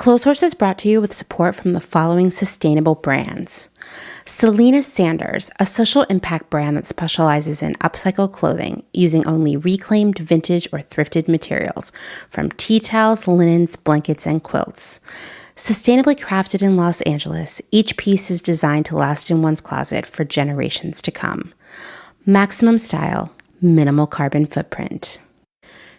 Clotheshorse is brought to you with support from the following sustainable brands. Selena Sanders, a social impact brand that specializes in upcycled clothing using only reclaimed, vintage, or thrifted materials from tea towels, linens, blankets, and quilts. Sustainably crafted in Los Angeles, each piece is designed to last in one's closet for generations to come. Maximum style, minimal carbon footprint.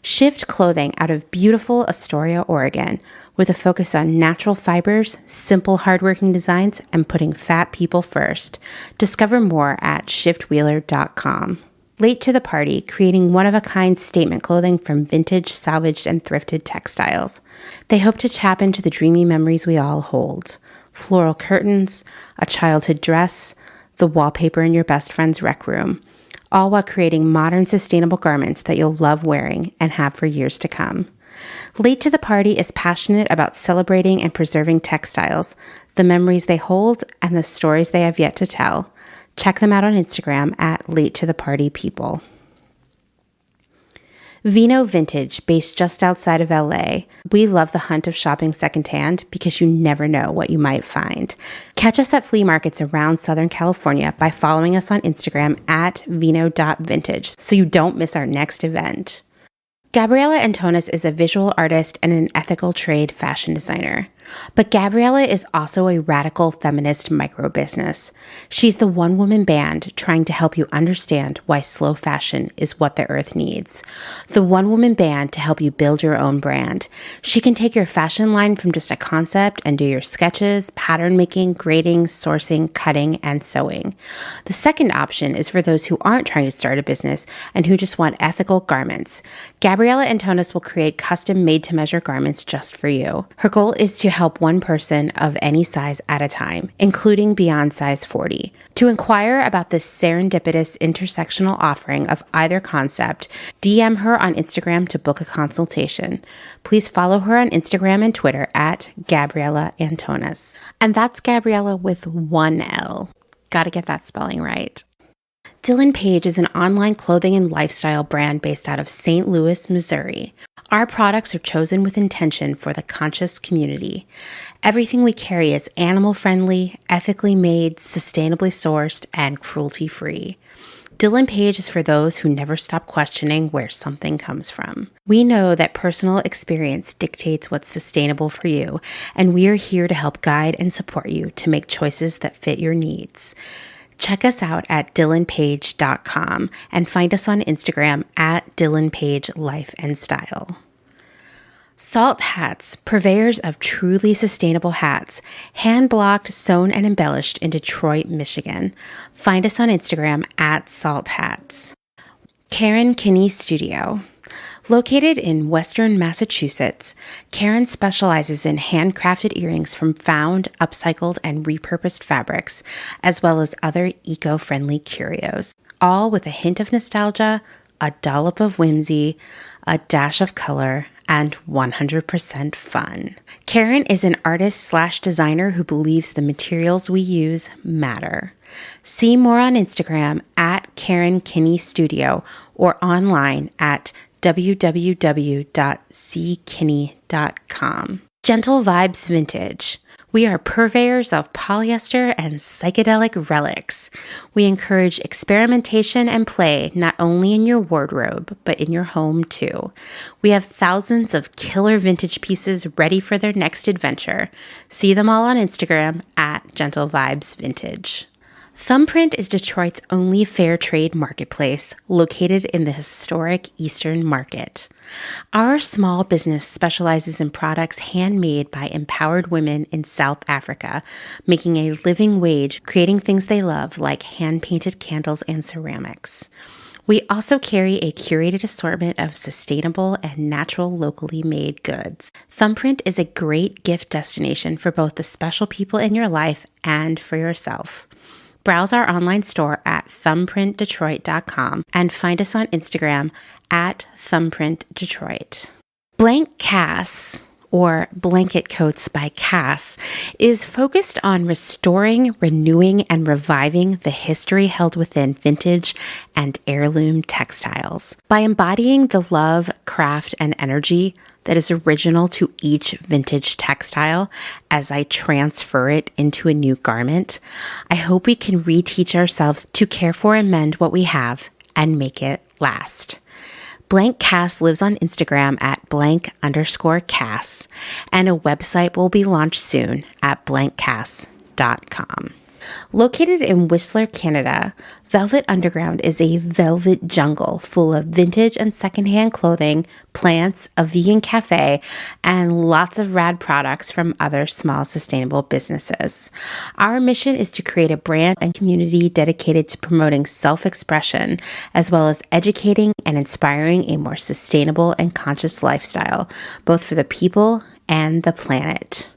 Shift clothing out of beautiful Astoria, Oregon, with a focus on natural fibers, simple hardworking designs, and putting fat people first. Discover more at shiftwheeler.com. Late to the party, creating one-of-a-kind statement clothing from vintage, salvaged, and thrifted textiles. They hope to tap into the dreamy memories we all hold. Floral curtains, a childhood dress, the wallpaper in your best friend's rec room. All while creating modern, sustainable garments that you'll love wearing and have for years to come. Late to the Party is passionate about celebrating and preserving textiles, the memories they hold, and the stories they have yet to tell. Check them out on Instagram at Late to the Party People. Vino Vintage, based just outside of LA. We love the hunt of shopping secondhand because you never know what you might find. Catch us at flea markets around Southern California by following us on Instagram at vino.vintage so you don't miss our next event. Gabriela Antonas is a visual artist and an ethical trade fashion designer. But Gabriela is also a radical feminist micro-business. She's the one-woman band trying to help you understand why slow fashion is what the earth needs. The one-woman band to help you build your own brand. She can take your fashion line from just a concept and do your sketches, pattern making, grading, sourcing, cutting, and sewing. The second option is for those who aren't trying to start a business and who just want ethical garments. Gabriela Antonas will create custom made-to-measure garments just for you. Her goal is to help one person of any size at a time, including beyond size 40. To inquire about this serendipitous intersectional offering of either concept, DM her on Instagram to book a consultation. Please follow her on Instagram and Twitter at Gabriela Antonas. And that's Gabriela with one L. Gotta get that spelling right. Dylan Page is an online clothing and lifestyle brand based out of St. Louis, Missouri. Our products are chosen with intention for the conscious community. Everything we carry is animal-friendly, ethically made, sustainably sourced, and cruelty-free. Dylan Page is for those who never stop questioning where something comes from. We know that personal experience dictates what's sustainable for you, and we are here to help guide and support you to make choices that fit your needs. Check us out at dylanpage.com and find us on Instagram at dylanpagelifeandstyle. Salt Hats, purveyors of truly sustainable hats, hand-blocked, sewn, and embellished in Detroit, Michigan. Find us on Instagram at Salt Hats. Karen Kinney Studio. Located in Western Massachusetts, Karen specializes in handcrafted earrings from found, upcycled, and repurposed fabrics, as well as other eco-friendly curios, all with a hint of nostalgia, a dollop of whimsy, a dash of color, and 100% fun. Karen is an artist/designer who believes the materials we use matter. See more on Instagram at Karen Kinney Studio or online at www.ckinney.com. Gentle Vibes Vintage. We are purveyors of polyester and psychedelic relics. We encourage experimentation and play not only in your wardrobe, but in your home too. We have thousands of killer vintage pieces ready for their next adventure. See them all on Instagram at Gentle Vibes Vintage. Thumbprint is Detroit's only fair trade marketplace located in the historic Eastern Market. Our small business specializes in products handmade by empowered women in South Africa, making a living wage, creating things they love like hand-painted candles and ceramics. We also carry a curated assortment of sustainable and natural locally made goods. Thumbprint is a great gift destination for both the special people in your life and for yourself. Browse our online store at thumbprintdetroit.com and find us on Instagram at thumbprintdetroit. Blank Cass, or Blanket Coats by Cass, is focused on restoring, renewing, and reviving the history held within vintage and heirloom textiles. By embodying the love, craft, and energy that is original to each vintage textile as I transfer it into a new garment, I hope we can reteach ourselves to care for and mend what we have and make it last. Blank Cass lives on Instagram at _Cass, and a website will be launched soon at blankcass.com. Located in Whistler, Canada, Velvet Underground is a velvet jungle full of vintage and secondhand clothing, plants, a vegan cafe, and lots of rad products from other small sustainable businesses. Our mission is to create a brand and community dedicated to promoting self-expression, as well as educating and inspiring a more sustainable and conscious lifestyle, both for the people and the planet.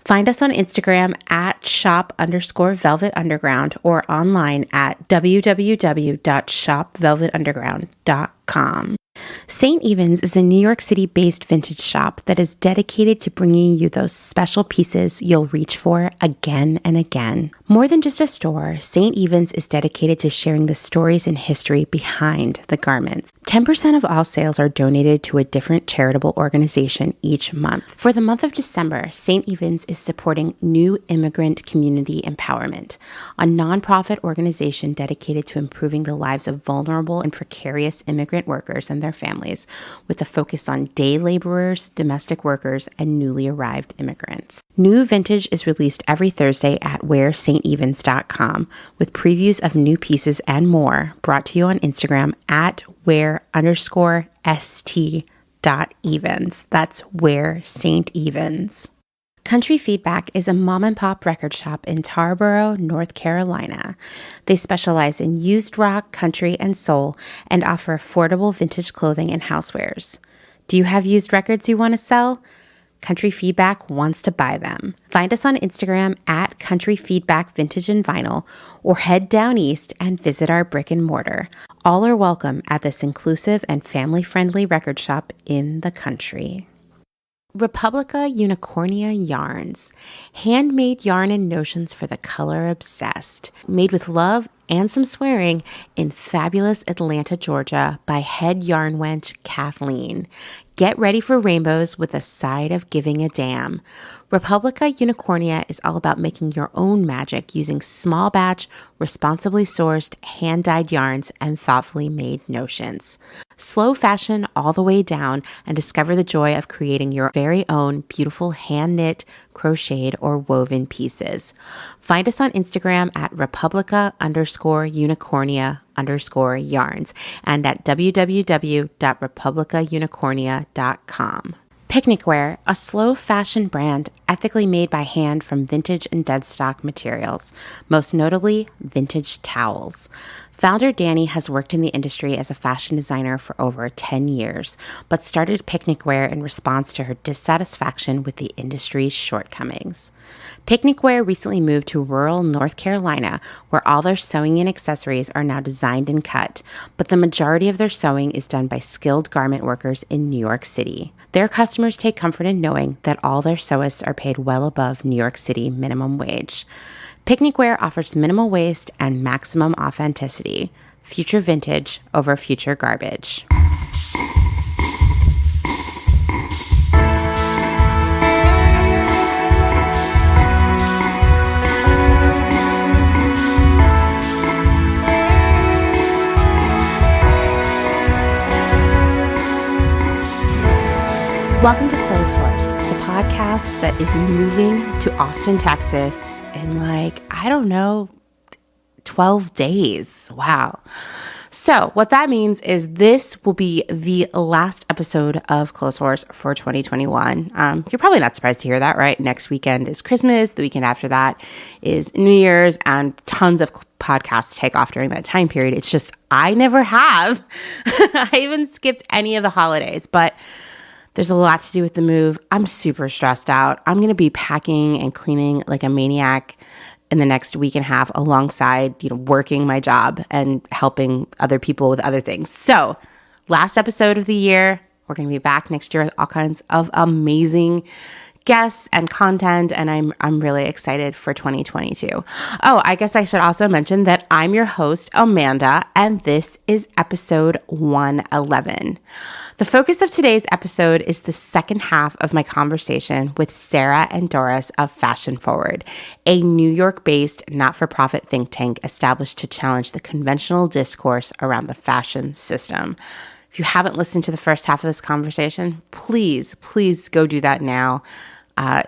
Find us on Instagram at shop_velvetunderground or online at www.shopvelvetunderground.com. St. Evens is a New York City-based vintage shop that is dedicated to bringing you those special pieces you'll reach for again and again. More than just a store, St. Evens is dedicated to sharing the stories and history behind the garments. 10% of all sales are donated to a different charitable organization each month. For the month of December, St. Evens is supporting New Immigrant Community Empowerment, a nonprofit organization dedicated to improving the lives of vulnerable and precarious immigrant workers and their families, with a focus on day laborers, domestic workers, and newly arrived immigrants. New vintage is released every Thursday at wearstevens.com, with previews of new pieces and more brought to you on Instagram at wear_st.evens. That's Wear St. Evens. Country Feedback is a mom and pop record shop in Tarboro, North Carolina. They specialize in used rock, country, and soul, and offer affordable vintage clothing and housewares. Do you have used records you want to sell? Country Feedback wants to buy them. Find us on Instagram at Country Feedback Vintage and Vinyl, or head down east and visit our brick and mortar. All are welcome at this inclusive and family-friendly record shop in the country. Republica Unicornia Yarns, handmade yarn and notions for the color obsessed, made with love and some swearing in fabulous Atlanta, Georgia by head yarn wench Kathleen. Get ready for rainbows with a side of giving a damn. Republica Unicornia is all about making your own magic using small batch, responsibly sourced, hand-dyed yarns and thoughtfully made notions. Slow fashion all the way down and discover the joy of creating your very own beautiful hand-knit, crocheted, or woven pieces. Find us on Instagram at Republica_Unicornia_yarns and at www.republicaunicornia.com. Picnic Wear, a slow fashion brand ethically made by hand from vintage and dead stock materials, most notably vintage towels. Founder Danny has worked in the industry as a fashion designer for over 10 years, but started Picnic Wear in response to her dissatisfaction with the industry's shortcomings. Picnic Wear recently moved to rural North Carolina, where all their sewing and accessories are now designed and cut, but the majority of their sewing is done by skilled garment workers in New York City. Their customers take comfort in knowing that all their sewists are paid well above New York City minimum wage. Picnic Wear offers minimal waste and maximum authenticity. Future vintage over future garbage. Welcome to Clotheshorse, the podcast that is moving to Austin, Texas in 12 days. Wow. So what that means is this will be the last episode of Clotheshorse for 2021. You're probably not surprised to hear that, right? Next weekend is Christmas. The weekend after that is New Year's, and tons of podcasts take off during that time period. It's just I never have. I even skipped any of the holidays, but there's a lot to do with the move. I'm super stressed out. I'm going to be packing and cleaning like a maniac in the next week and a half alongside, working my job and helping other people with other things. So, last episode of the year, We're going to be back next year with all kinds of amazing guests and content, and I'm really excited for 2022. Oh, I guess I should also mention that I'm your host, Amanda, and this is episode 111. The focus of today's episode is the second half of my conversation with Sara and Doris of Fashion Forward, a New York-based not-for-profit think tank established to challenge the conventional discourse around the fashion system. If you haven't listened to the first half of this conversation, please go do that now.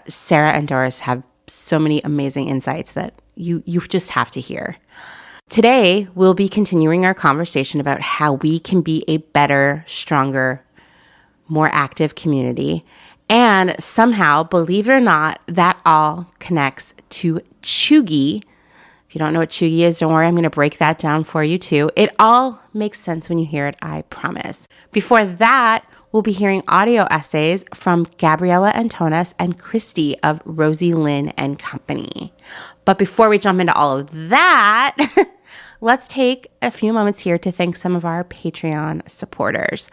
Sara and Doris have so many amazing insights that you just have to hear. Today, we'll be continuing our conversation about how we can be a better, stronger, more active community. And somehow, believe it or not, that all connects to Cheugy. If you don't know what Cheugy is, don't worry, I'm going to break that down for you too. It all makes sense when you hear it, I promise. Before that, we'll be hearing audio essays from Gabriela, Antonas, and Kristi of Rosie, Lynn and Company. But before we jump into all of that, let's take a few moments here to thank some of our Patreon supporters.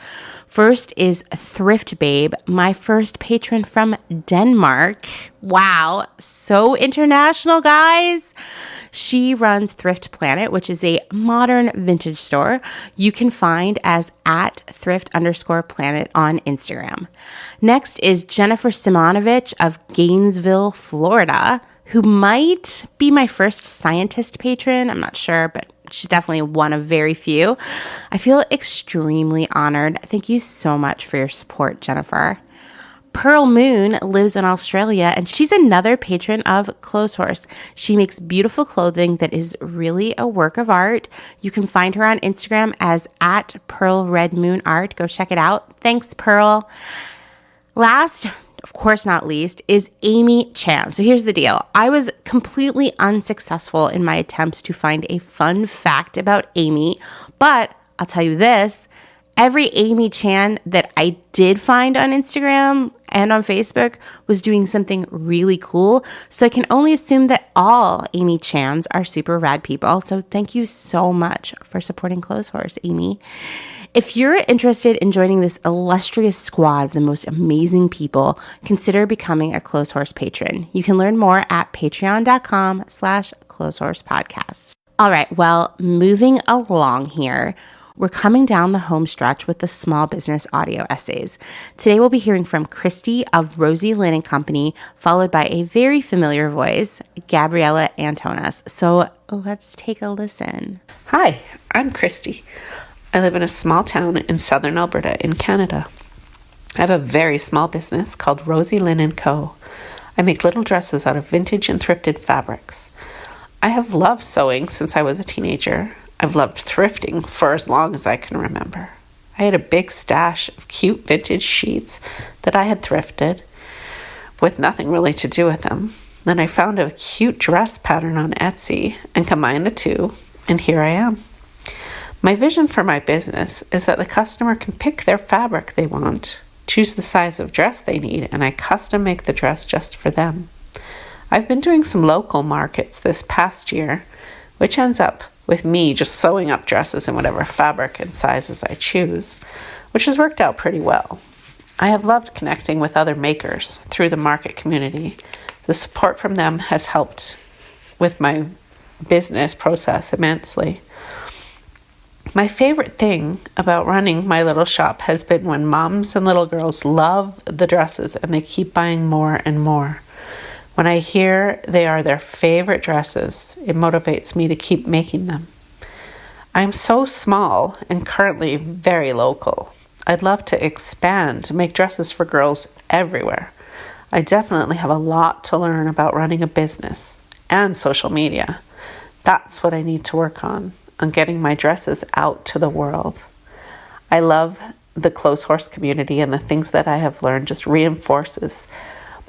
First is Thrift Babe, my first patron from Denmark. Wow, so international, guys. She runs Thrift Planet, which is a modern vintage store you can find as at @thrift_planet on Instagram. Next is Jennifer Simonovich of Gainesville, Florida, who might be my first scientist patron. I'm not sure, but she's definitely one of very few. I feel extremely honored. Thank you so much for your support, Jennifer. Pearl Moon lives in Australia, and she's another patron of Clotheshorse. She makes beautiful clothing that is really a work of art. You can find her on Instagram as at Pearl Red Moon Art. Go check it out. Thanks, Pearl. Last, of course not least, is Amy Chan. So here's the deal. I was completely unsuccessful in my attempts to find a fun fact about Amy, but I'll tell you this, every Amy Chan that I did find on Instagram and on Facebook was doing something really cool. So I can only assume that all Amy Chans are super rad people. So thank you so much for supporting Clotheshorse, Amy. If you're interested in joining this illustrious squad of the most amazing people, consider becoming a Clotheshorse patron. You can learn more at patreon.com/clotheshorsepodcasts. All right, well, moving along here, we're coming down the home stretch with the small business audio essays. Today we'll be hearing from Kristi of Rosie, Lynn and Company, followed by a very familiar voice, Gabriela Antonas. So let's take a listen. Hi, I'm Kristi. I live in a small town in southern Alberta in Canada. I have a very small business called Rosie, Lynn & Co. I make little dresses out of vintage and thrifted fabrics. I have loved sewing since I was a teenager. I've loved thrifting for as long as I can remember. I had a big stash of cute vintage sheets that I had thrifted with nothing really to do with them. Then I found a cute dress pattern on Etsy and combined the two, and here I am. My vision for my business is that the customer can pick their fabric they want, choose the size of dress they need, and I custom make the dress just for them. I've been doing some local markets this past year, which ends up with me just sewing up dresses in whatever fabric and sizes I choose, which has worked out pretty well. I have loved connecting with other makers through the market community. The support from them has helped with my business process immensely. My favorite thing about running my little shop has been when moms and little girls love the dresses and they keep buying more and more. When I hear they are their favorite dresses, it motivates me to keep making them. I'm so small and currently very local. I'd love to expand to make dresses for girls everywhere. I definitely have a lot to learn about running a business and social media. That's what I need to work on getting my dresses out to the world. I love the Clotheshorse community, and the things that I have learned just reinforces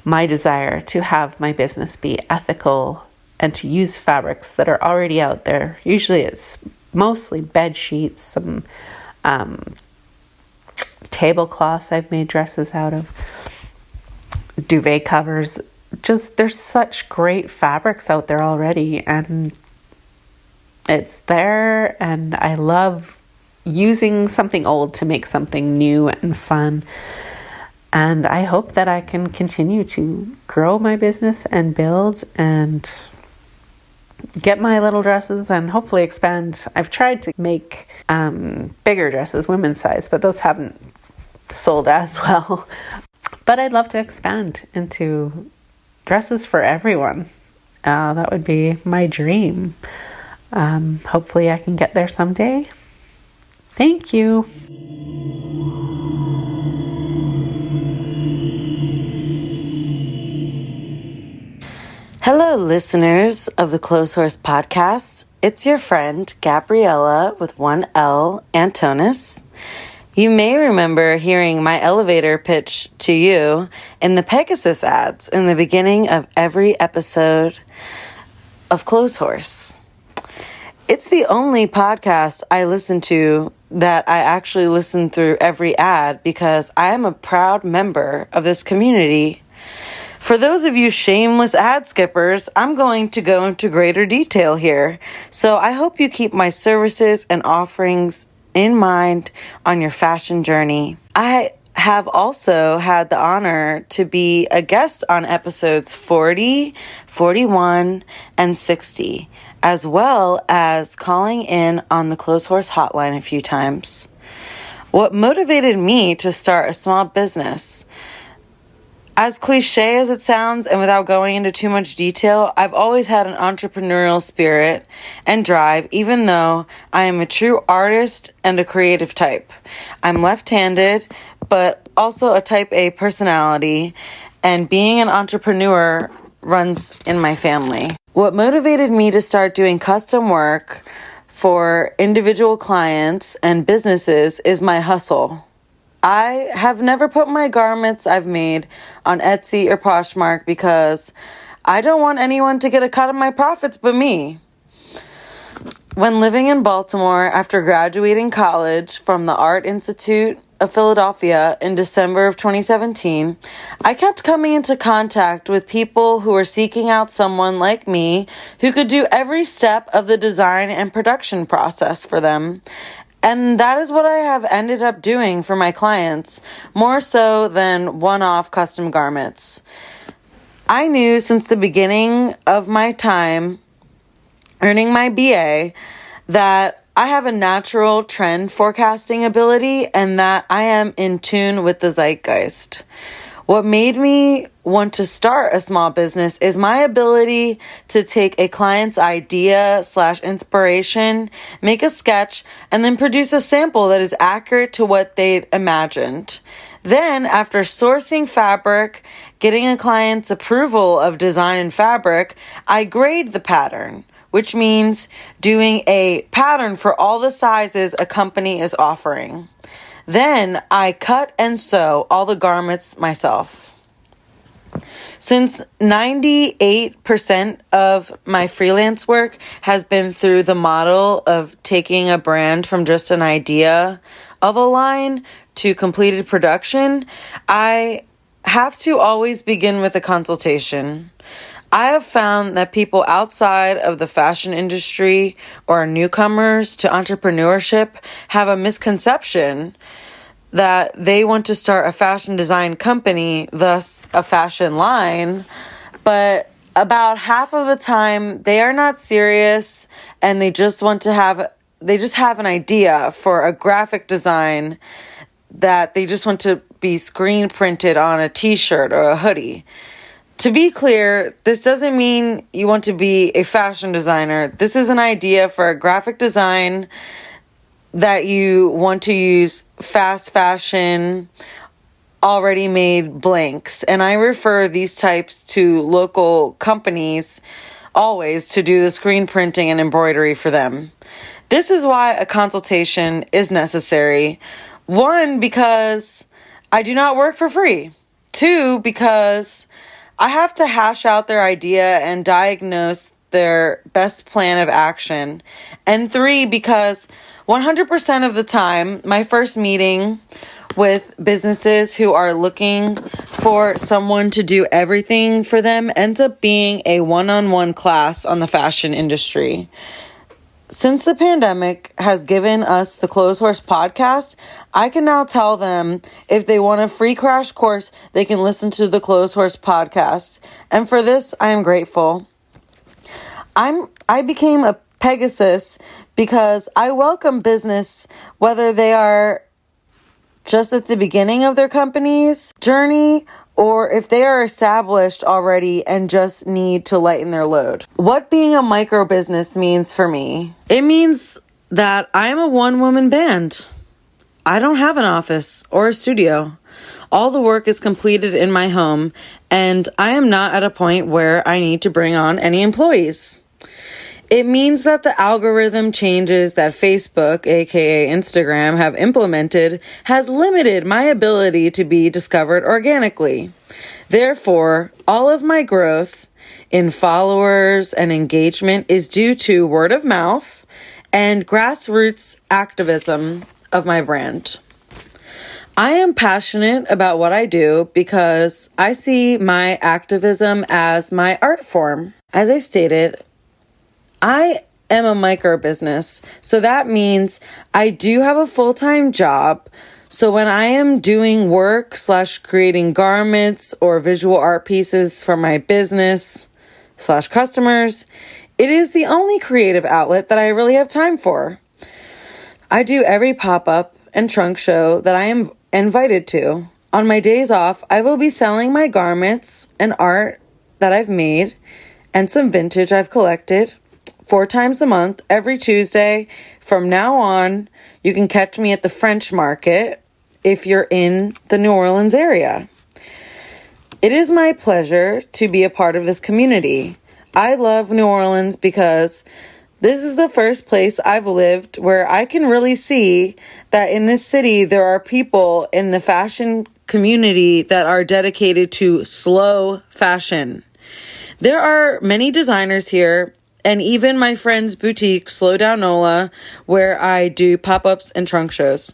my desire to have my business be ethical and to use fabrics that are already out there. Usually it's mostly bed sheets, some tablecloths I've made dresses out of, duvet covers. Just there's such great fabrics out there already, and it's there, and I love using something old to make something new and fun. And I hope that I can continue to grow my business and build and get my little dresses and hopefully expand. I've tried to make bigger dresses, women's size, but those haven't sold as well. But I'd love to expand into dresses for everyone. That would be my dream. Hopefully I can get there someday. Thank you. Hello, listeners of the Clotheshorse podcast. It's your friend, Gabriela, with one L, Antonas. You may remember hearing my elevator pitch to you in the Pegasus ads in the beginning of every episode of Clotheshorse. It's the only podcast I listen to that I actually listen through every ad because I am a proud member of this community. For those of you shameless ad skippers, I'm going to go into greater detail here. So I hope you keep my services and offerings in mind on your fashion journey. I have also had the honor to be a guest on episodes 40, 41, and 60, as well as calling in on the Clotheshorse hotline a few times. What motivated me to start a small business? As cliche as it sounds, and without going into too much detail, I've always had an entrepreneurial spirit and drive, even though I am a true artist and a creative type. I'm left-handed, but also a type A personality, and being an entrepreneur runs in my family. What motivated me to start doing custom work for individual clients and businesses is my hustle. I have never put my garments I've made on Etsy or Poshmark because I don't want anyone to get a cut of my profits but me. When living in Baltimore after graduating college from the Art Institute of Philadelphia in December of 2017, I kept coming into contact with people who were seeking out someone like me who could do every step of the design and production process for them. And that is what I have ended up doing for my clients, more so than one-off custom garments. I knew since the beginning of my time earning my BA that I have a natural trend forecasting ability and that I am in tune with the zeitgeist. What made me want to start a small business is my ability to take a client's idea/inspiration, make a sketch, and then produce a sample that is accurate to what they'd imagined. Then, after sourcing fabric, getting a client's approval of design and fabric, I grade the pattern, which means doing a pattern for all the sizes a company is offering. Then I cut and sew all the garments myself. Since 98% of my freelance work has been through the model of taking a brand from just an idea of a line to completed production, I have to always begin with a consultation. I have found that people outside of the fashion industry or newcomers to entrepreneurship have a misconception that they want to start a fashion design company, thus a fashion line, but about half of the time they are not serious and they just have an idea for a graphic design that they just want to be screen printed on a t-shirt or a hoodie. To be clear, this doesn't mean you want to be a fashion designer. This is an idea for a graphic design that you want to use fast fashion, already made blanks. And I refer these types to local companies always to do the screen printing and embroidery for them. This is why a consultation is necessary. 1, because I do not work for free. 2, because I have to hash out their idea and diagnose their best plan of action. And 3, because 100% of the time, my first meeting with businesses who are looking for someone to do everything for them ends up being a one-on-one class on the fashion industry. Since the pandemic has given us the Clotheshorse podcast, I can now tell them if they want a free crash course, they can listen to the Clotheshorse podcast. And for this, I am grateful. I became a Pegasus because I welcome business, whether they are just at the beginning of their company's journey or if they are established already and just need to lighten their load. What being a micro business means for me, it means that I am a one-woman band. I don't have an office or a studio. All the work is completed in my home, and I am not at a point where I need to bring on any employees. It means that the algorithm changes that Facebook, aka Instagram, have implemented has limited my ability to be discovered organically. Therefore, all of my growth in followers and engagement is due to word of mouth and grassroots activism of my brand. I am passionate about what I do because I see my activism as my art form. As I stated, I am a micro business, so that means I do have a full-time job. So when I am doing work / creating garments or visual art pieces for my business / customers, it is the only creative outlet that I really have time for. I do every pop-up and trunk show that I am invited to. On my days off, I will be selling my garments and art that I've made and some vintage I've collected 4 times a month, every Tuesday. From now on, you can catch me at the French Market if you're in the New Orleans area. It is my pleasure to be a part of this community. I love New Orleans because this is the first place I've lived where I can really see that in this city there are people in the fashion community that are dedicated to slow fashion. There are many designers here, and even my friend's boutique, Slow Down Nola, where I do pop-ups and trunk shows.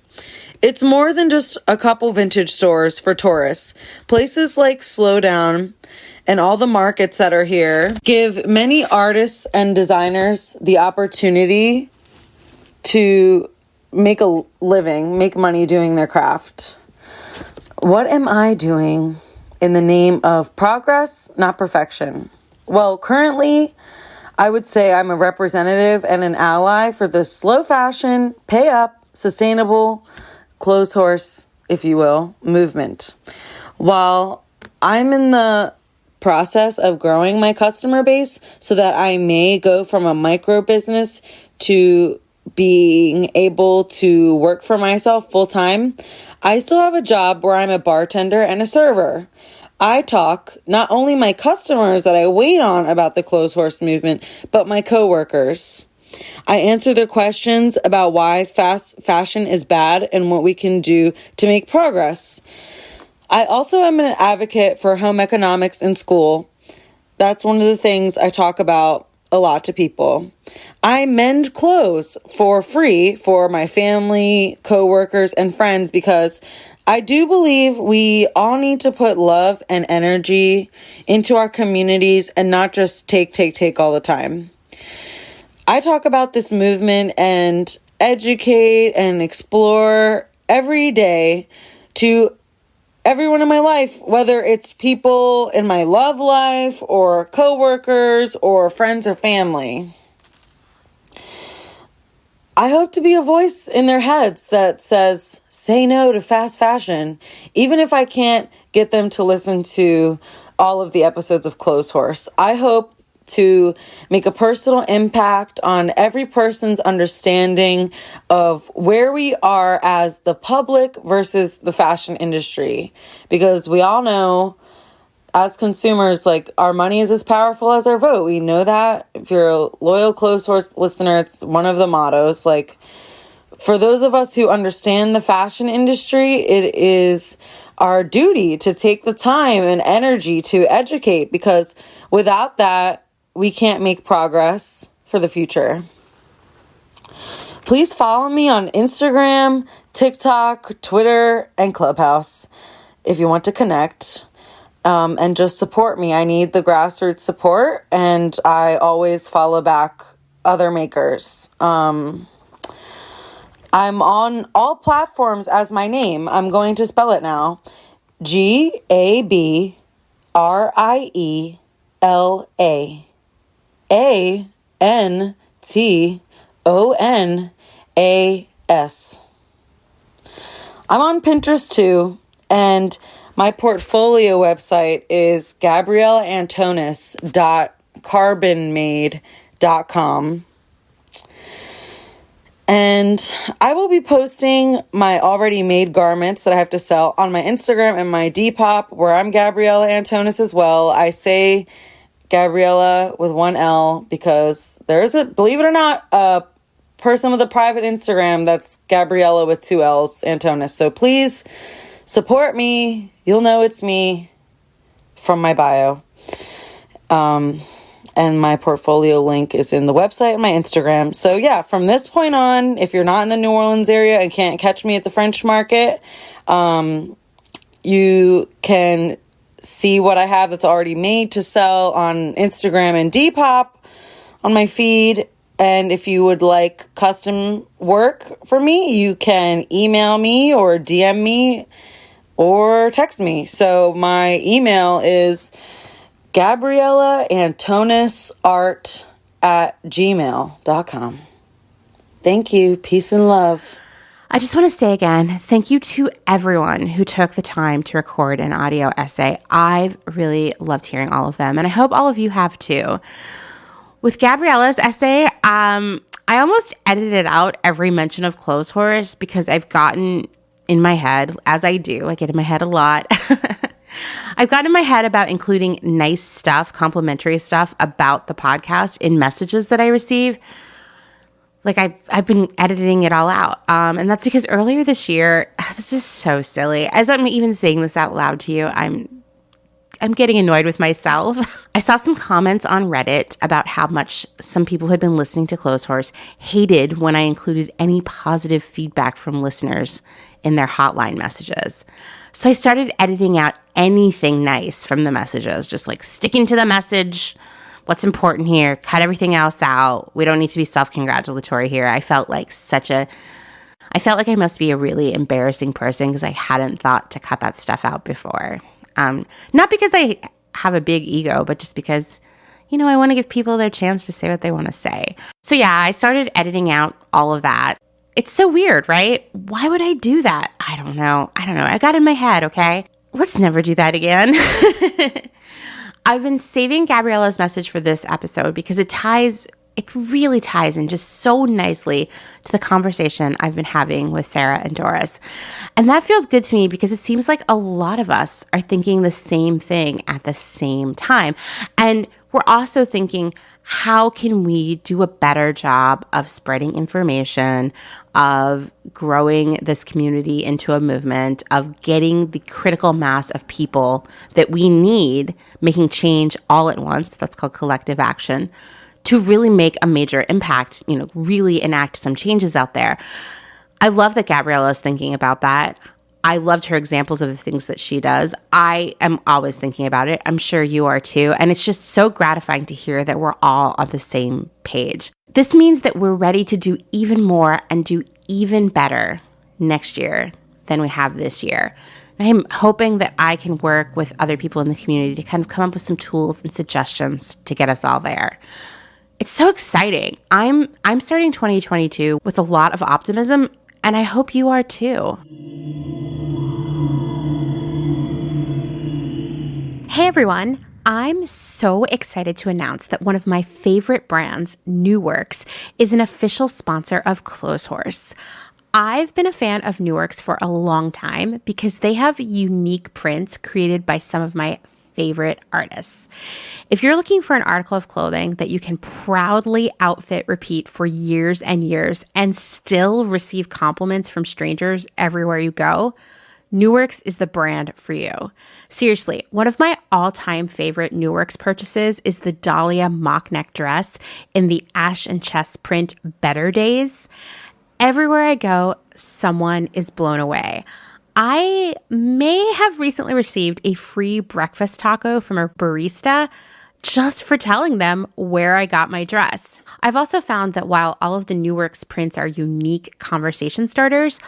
It's more than just a couple vintage stores for tourists. Places like Slow Down and all the markets that are here give many artists and designers the opportunity to make a living, make money doing their craft. What am I doing in the name of progress, not perfection? Well, currently, I would say I'm a representative and an ally for the slow fashion, pay up, sustainable, Clotheshorse, if you will, movement. While I'm in the process of growing my customer base so that I may go from a micro business to being able to work for myself full time, I still have a job where I'm a bartender and a server. I talk not only my customers that I wait on about the Clotheshorse movement, but my coworkers. I answer their questions about why fast fashion is bad and what we can do to make progress. I also am an advocate for home economics in school. That's one of the things I talk about a lot to people. I mend clothes for free for my family, coworkers, and friends because I do believe we all need to put love and energy into our communities and not just take all the time. I talk about this movement and educate and explore every day to everyone in my life, whether it's people in my love life or coworkers or friends or family. I hope to be a voice in their heads that says, say no to fast fashion, even if I can't get them to listen to all of the episodes of Clotheshorse. I hope to make a personal impact on every person's understanding of where we are as the public versus the fashion industry. Because we all know as consumers, like, our money is as powerful as our vote. We know that. If you're a loyal Clotheshorse listener, it's one of the mottos. Like, for those of us who understand the fashion industry, it is our duty to take the time and energy to educate, because without that, we can't make progress for the future. Please follow me on Instagram, TikTok, Twitter, and Clubhouse if you want to connect. And just support me. I need the grassroots support, and I always follow back other makers. I'm on all platforms as my name. I'm going to spell it now. Gabriela. Antonas. I'm on Pinterest too, and my portfolio website is gabrielaantonis.carbonmade.com. And I will be posting my already made garments that I have to sell on my Instagram and my Depop, where I'm Gabriela Antonis as well. I say Gabriela with one L because there's believe it or not, a person with a private Instagram that's Gabriela with two L's, Antonis. So please support me. You'll know it's me from my bio. And my portfolio link is in the website and my Instagram. So yeah, from this point on, if you're not in the New Orleans area and can't catch me at the French Market, you can see what I have that's already made to sell on Instagram and Depop on my feed. And if you would like custom work for me, you can email me or DM me or text me. So my email is GabrielaAntonisArt@gmail.com. Thank you. Peace and love. I just want to say again, thank you to everyone who took the time to record an audio essay. I've really loved hearing all of them, and I hope all of you have too. With Gabriela's essay, I almost edited out every mention of Clotheshorse because I've gotten in my head, as I do, I get in my head a lot. I've gotten in my head about including nice stuff, complimentary stuff about the podcast in messages that I receive. Like I've been editing it all out. And that's because earlier this year, this is so silly. As I'm even saying this out loud to you, I'm getting annoyed with myself. I saw some comments on Reddit about how much some people who had been listening to Clotheshorse hated when I included any positive feedback from listeners in their hotline messages. So I started editing out anything nice from the messages, just like sticking to the message, what's important here, cut everything else out. We don't need to be self-congratulatory here. I felt like I must be a really embarrassing person because I hadn't thought to cut that stuff out before. Not because I have a big ego, but just because, I want to give people their chance to say what they want to say. So yeah, I started editing out all of that. It's so weird, right? Why would I do that? I don't know. I got in my head, okay? Let's never do that again. I've been saving Gabriela's message for this episode because it really ties in just so nicely to the conversation I've been having with Sara and Doris. And that feels good to me because it seems like a lot of us are thinking the same thing at the same time. And we're also thinking, how can we do a better job of spreading information, of growing this community into a movement, of getting the critical mass of people that we need, making change all at once, that's called collective action, to really make a major impact, really enact some changes out there. I love that Gabriela is thinking about that. I loved her examples of the things that she does. I am always thinking about it. I'm sure you are too. And it's just so gratifying to hear that we're all on the same page. This means that we're ready to do even more and do even better next year than we have this year. I'm hoping that I can work with other people in the community to kind of come up with some tools and suggestions to get us all there. It's so exciting. I'm starting 2022 with a lot of optimism, and I hope you are too. Hey everyone, I'm so excited to announce that one of my favorite brands, New Works, is an official sponsor of Clotheshorse. I've been a fan of New Works for a long time because they have unique prints created by some of my favorite artists. If you're looking for an article of clothing that you can proudly outfit repeat for years and years and still receive compliments from strangers everywhere you go, New Works is the brand for you. Seriously, one of my all-time favorite New Works purchases is the Dahlia mock neck dress in the Ash and Chess print Better Days. Everywhere I go, someone is blown away. I may have recently received a free breakfast taco from a barista just for telling them where I got my dress. I've also found that while all of the New Works prints are unique conversation starters,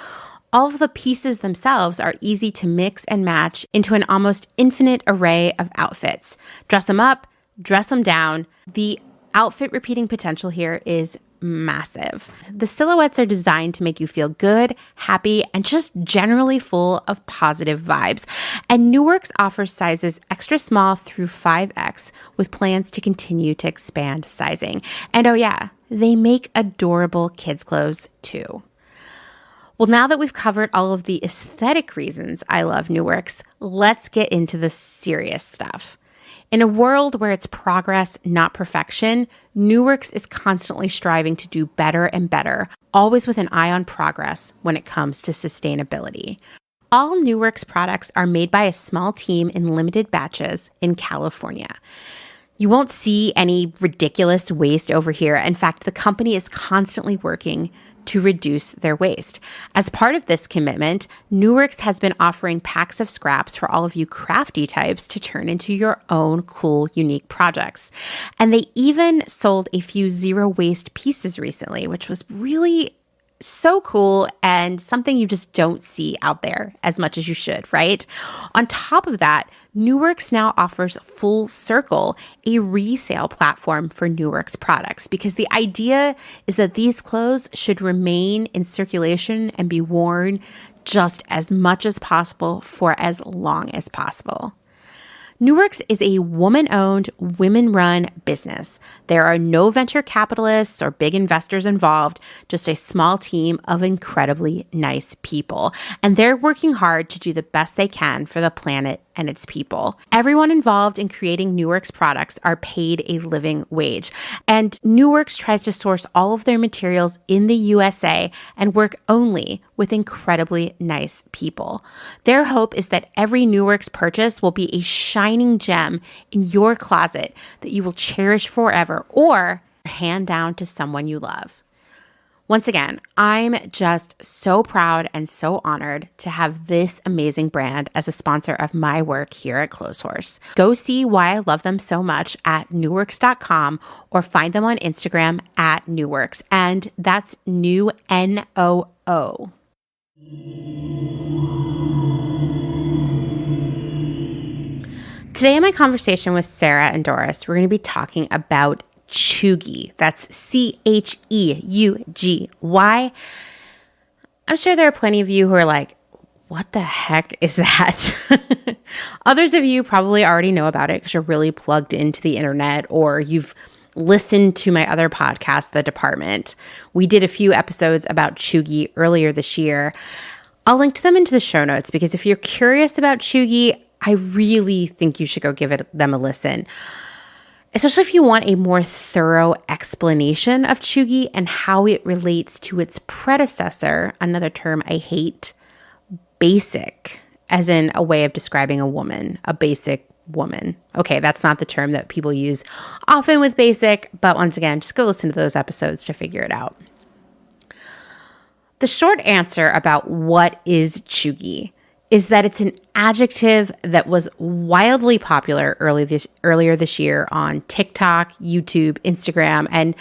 all of the pieces themselves are easy to mix and match into an almost infinite array of outfits. Dress them up, dress them down. The outfit repeating potential here is massive. The silhouettes are designed to make you feel good, happy, and just generally full of positive vibes. And New Works offers sizes extra small through 5X with plans to continue to expand sizing. And oh yeah, they make adorable kids' clothes too. Well, now that we've covered all of the aesthetic reasons I love New Works, let's get into the serious stuff. In a world where it's progress, not perfection, New Works is constantly striving to do better and better, always with an eye on progress when it comes to sustainability. All New Works products are made by a small team in limited batches in California. You won't see any ridiculous waste over here. In fact, the company is constantly working to reduce their waste. As part of this commitment, New Works has been offering packs of scraps for all of you crafty types to turn into your own cool, unique projects. And they even sold a few zero waste pieces recently, which was really so cool and something you just don't see out there as much as you should, right? On top of that, New Works now offers Full Circle, a resale platform for New Works products, because the idea is that these clothes should remain in circulation and be worn just as much as possible for as long as possible. New Works is a woman-owned, women-run business. There are no venture capitalists or big investors involved, just a small team of incredibly nice people. And they're working hard to do the best they can for the planet and its people. Everyone involved in creating New Works products are paid a living wage. And New Works tries to source all of their materials in the USA and work only with incredibly nice people. Their hope is that every New Works purchase will be a shining gem in your closet that you will cherish forever or hand down to someone you love. Once again, I'm just so proud and so honored to have this amazing brand as a sponsor of my work here at Clotheshorse. Go see why I love them so much at newworks.com or find them on Instagram at newworks. And that's new N-O-O. Today in my conversation with Sara and Doris, we're going to be talking about Cheugy. That's Cheugy. I'm sure there are plenty of you who are like, what the heck is that? Others of you probably already know about it because you're really plugged into the internet or you've listened to my other podcast, The Department. We did a few episodes about Cheugy earlier this year. I'll link to them into the show notes because if you're curious about Cheugy, I really think you should go give them a listen. Especially if you want a more thorough explanation of Cheugy and how it relates to its predecessor, another term I hate, basic, as in a way of describing a woman, a basic woman. Okay, that's not the term that people use often with basic, but once again, just go listen to those episodes to figure it out. The short answer about what is Cheugy is that it's an adjective that was wildly popular earlier this year on TikTok, YouTube, Instagram, and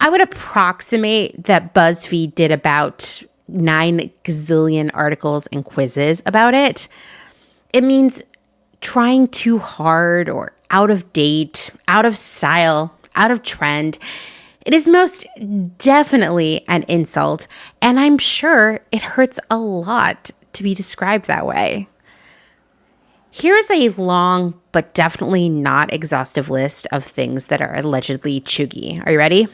I would approximate that BuzzFeed did about 9 gazillion articles and quizzes about it. It means trying too hard or out of date, out of style, out of trend. It is most definitely an insult, and I'm sure it hurts a lot to be described that way. Here's a long but definitely not exhaustive list of things that are allegedly Cheugy. Are you ready?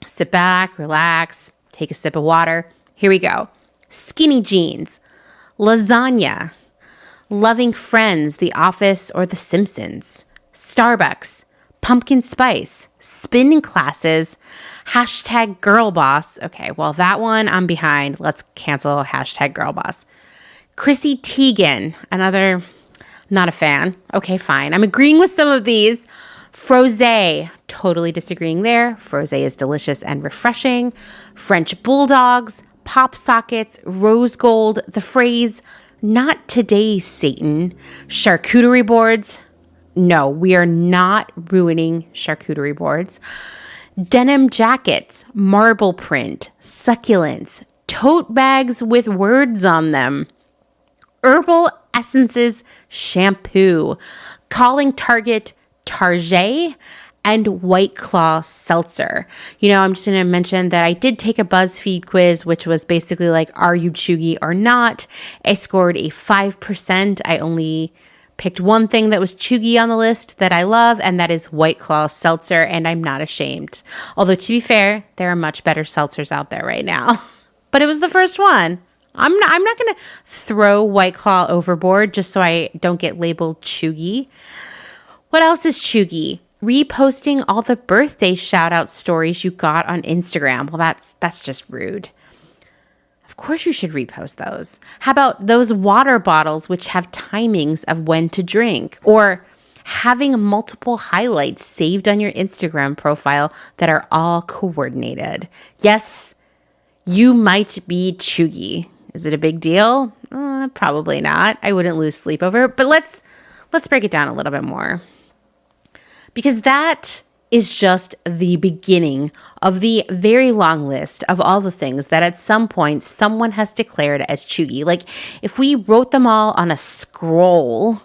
Sit back, relax, take a sip of water. Here we go. Skinny jeans, lasagna, loving Friends, The Office, or The Simpsons, Starbucks, pumpkin spice, spinning classes, hashtag girl boss. Okay, well, that one I'm behind. Let's cancel hashtag girl boss. Chrissy Teigen, another, not a fan. Okay, fine. I'm agreeing with some of these. Frosé, totally disagreeing there. Frosé is delicious and refreshing. French bulldogs, pop sockets, rose gold, the phrase, not today, Satan, charcuterie boards, no, we are not ruining charcuterie boards. Denim jackets, marble print, succulents, tote bags with words on them, herbal essences, shampoo, calling Target Target, and White Claw seltzer. I'm just going to mention that I did take a BuzzFeed quiz, which was basically like, are you Cheugy or not? I scored a 5%. I only picked one thing that was Cheugy on the list that I love, and that is White Claw seltzer, and I'm not ashamed. Although, to be fair, there are much better seltzers out there right now. But it was the first one. I'm not going to throw White Claw overboard just so I don't get labeled Cheugy. What else is Cheugy? Reposting all the birthday shout-out stories you got on Instagram. Well, that's just rude. Of course you should repost those. How about those water bottles which have timings of when to drink? Or having multiple highlights saved on your Instagram profile that are all coordinated. Yes, you might be Cheugy. Is it a big deal? Probably not. I wouldn't lose sleep over it. But let's break it down a little bit more. Because that is just the beginning of the very long list of all the things that at some point someone has declared as Cheugy. Like, if we wrote them all on a scroll,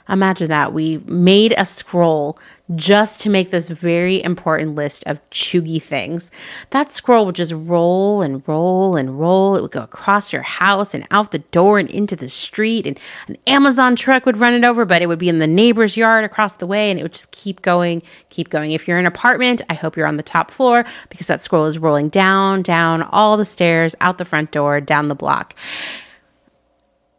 imagine that. We made a scroll just to make this very important list of Cheugy things. That scroll would just roll and roll and roll. It would go across your house and out the door and into the street, and an Amazon truck would run it over, but it would be in the neighbor's yard across the way, and it would just keep going, keep going. If you're in an apartment, I hope you're on the top floor, because that scroll is rolling down all the stairs, out the front door, down the block.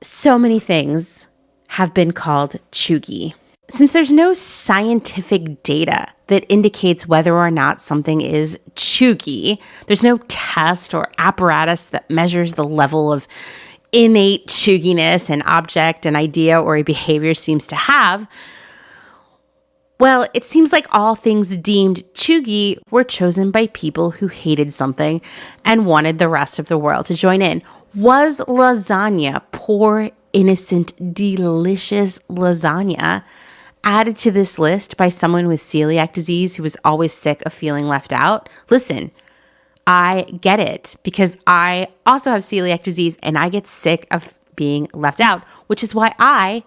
So many things have been called Cheugy. Since there's no scientific data that indicates whether or not something is Cheugy, there's no test or apparatus that measures the level of innate Cheuginess an object, an idea, or a behavior seems to have, well, it seems like all things deemed Cheugy were chosen by people who hated something and wanted the rest of the world to join in. Was lasagna, poor, innocent, delicious lasagna, added to this list by someone with celiac disease who was always sick of feeling left out? Listen, I get it, because I also have celiac disease and I get sick of being left out, which is why I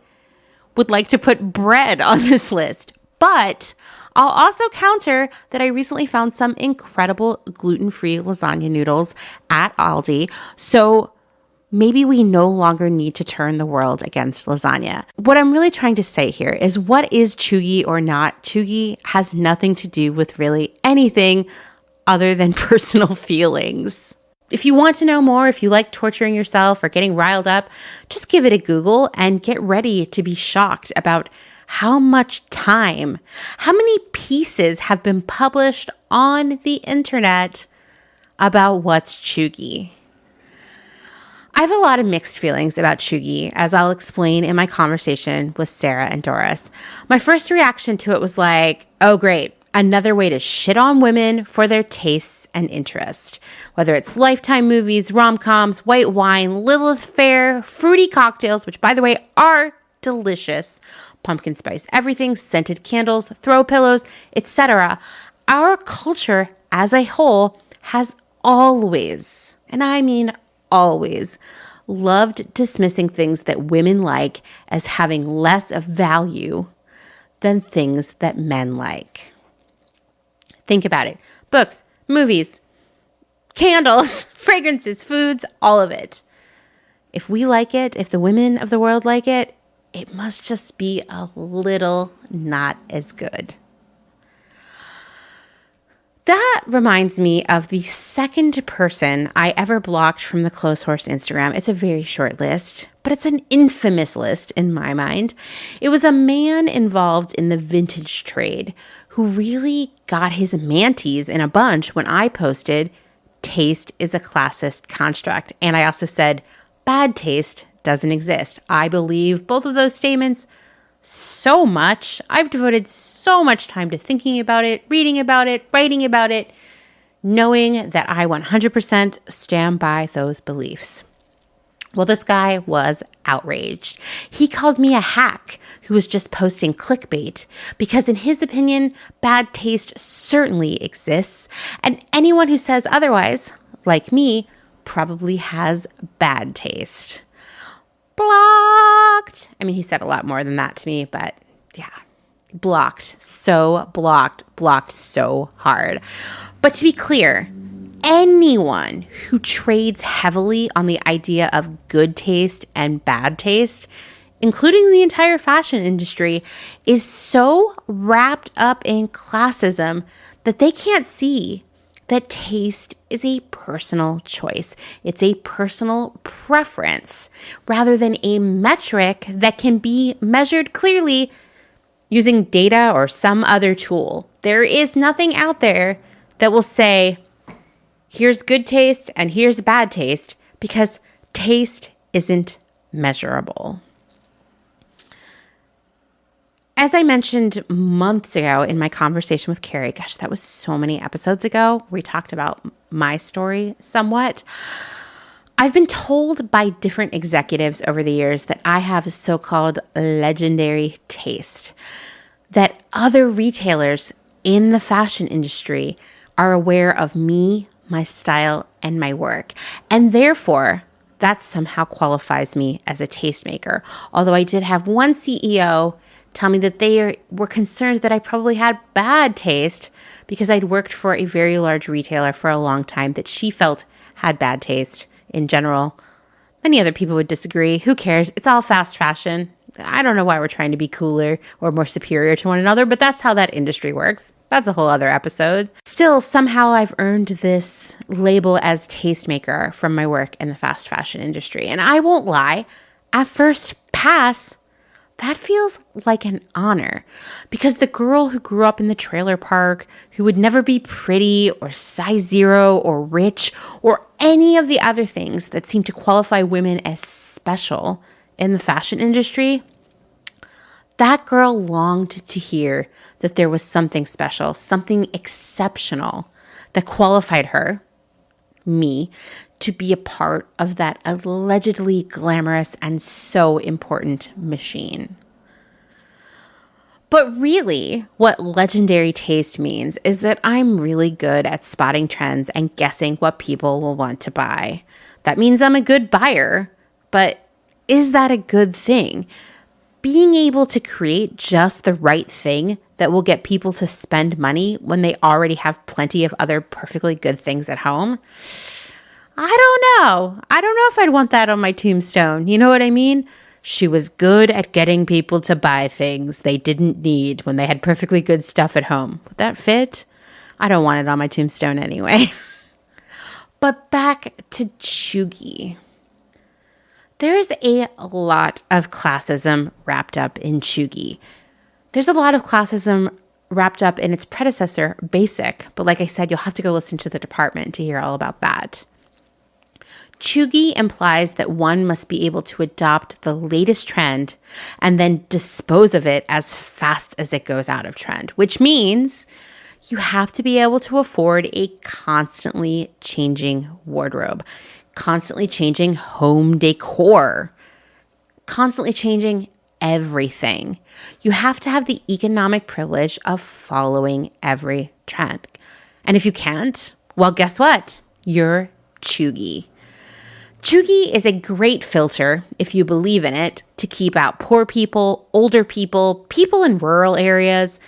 would like to put bread on this list. But I'll also counter that I recently found some incredible gluten-free lasagna noodles at Aldi. So maybe we no longer need to turn the world against lasagna. What I'm really trying to say here is, what is Cheugy or not Cheugy has nothing to do with really anything other than personal feelings. If you want to know more, if you like torturing yourself or getting riled up, just give it a Google and get ready to be shocked about how much time, how many pieces have been published on the internet about what's Cheugy. I have a lot of mixed feelings about Cheugy, as I'll explain in my conversation with Sara and Doris. My first reaction to it was like, oh great, another way to shit on women for their tastes and interest. Whether it's Lifetime movies, rom-coms, white wine, Lilith Fair, fruity cocktails, which by the way are delicious, pumpkin spice everything, scented candles, throw pillows, etc. Our culture as a whole has always, and I mean always, loved dismissing things that women like as having less of value than things that men like. Think about it. Books, movies, candles, fragrances, foods, all of it. If we like it, if the women of the world like it, it must just be a little not as good. That reminds me of the second person I ever blocked from the Clotheshorse Instagram. It's a very short list, but it's an infamous list in my mind. It was a man involved in the vintage trade who really got his manties in a bunch when I posted, "Taste is a classist construct." And I also said, bad taste doesn't exist. I believe both of those statements so much. I've devoted so much time to thinking about it, reading about it, writing about it, knowing that I 100% stand by those beliefs. Well, this guy was outraged. He called me a hack who was just posting clickbait because in his opinion, bad taste certainly exists, and anyone who says otherwise, like me, probably has bad taste. Blocked. I mean, he said a lot more than that to me, but yeah, blocked so hard. But to be clear, anyone who trades heavily on the idea of good taste and bad taste, including the entire fashion industry, is so wrapped up in classism that they can't see that taste is a personal choice. It's a personal preference rather than a metric that can be measured clearly using data or some other tool. There is nothing out there that will say, here's good taste and here's bad taste, because taste isn't measurable. As I mentioned months ago in my conversation with Carrie, gosh, that was so many episodes ago, we talked about my story somewhat. I've been told by different executives over the years that I have a so-called legendary taste, that other retailers in the fashion industry are aware of me, my style, and my work. And therefore, that somehow qualifies me as a tastemaker. Although I did have one CEO tell me that they were concerned that I probably had bad taste because I'd worked for a very large retailer for a long time that she felt had bad taste in general. Many other people would disagree. Who cares? It's all fast fashion. I don't know why we're trying to be cooler or more superior to one another, but that's how that industry works. That's a whole other episode. Still, somehow I've earned this label as tastemaker from my work in the fast fashion industry. And I won't lie, at first pass, that feels like an honor, because the girl who grew up in the trailer park, who would never be pretty or size zero or rich or any of the other things that seem to qualify women as special in the fashion industry, that girl longed to hear that there was something special, something exceptional that qualified her, me, to be a part of that allegedly glamorous and so important machine. But really, what legendary taste means is that I'm really good at spotting trends and guessing what people will want to buy. That means I'm a good buyer, but is that a good thing? Being able to create just the right thing that will get people to spend money when they already have plenty of other perfectly good things at home? I don't know. I don't know if I'd want that on my tombstone. You know what I mean? She was good at getting people to buy things they didn't need when they had perfectly good stuff at home. Would that fit? I don't want it on my tombstone anyway. But back to Cheugy. There's a lot of classism wrapped up in Cheugy. There's a lot of classism wrapped up in its predecessor, Basic. But like I said, you'll have to go listen to the department to hear all about that. Cheugy implies that one must be able to adopt the latest trend and then dispose of it as fast as it goes out of trend, which means you have to be able to afford a constantly changing wardrobe, constantly changing home decor, constantly changing everything. You have to have the economic privilege of following every trend. And if you can't, well, guess what? You're Cheugy. Cheugy is a great filter, if you believe in it, to keep out poor people, older people, people in rural areas,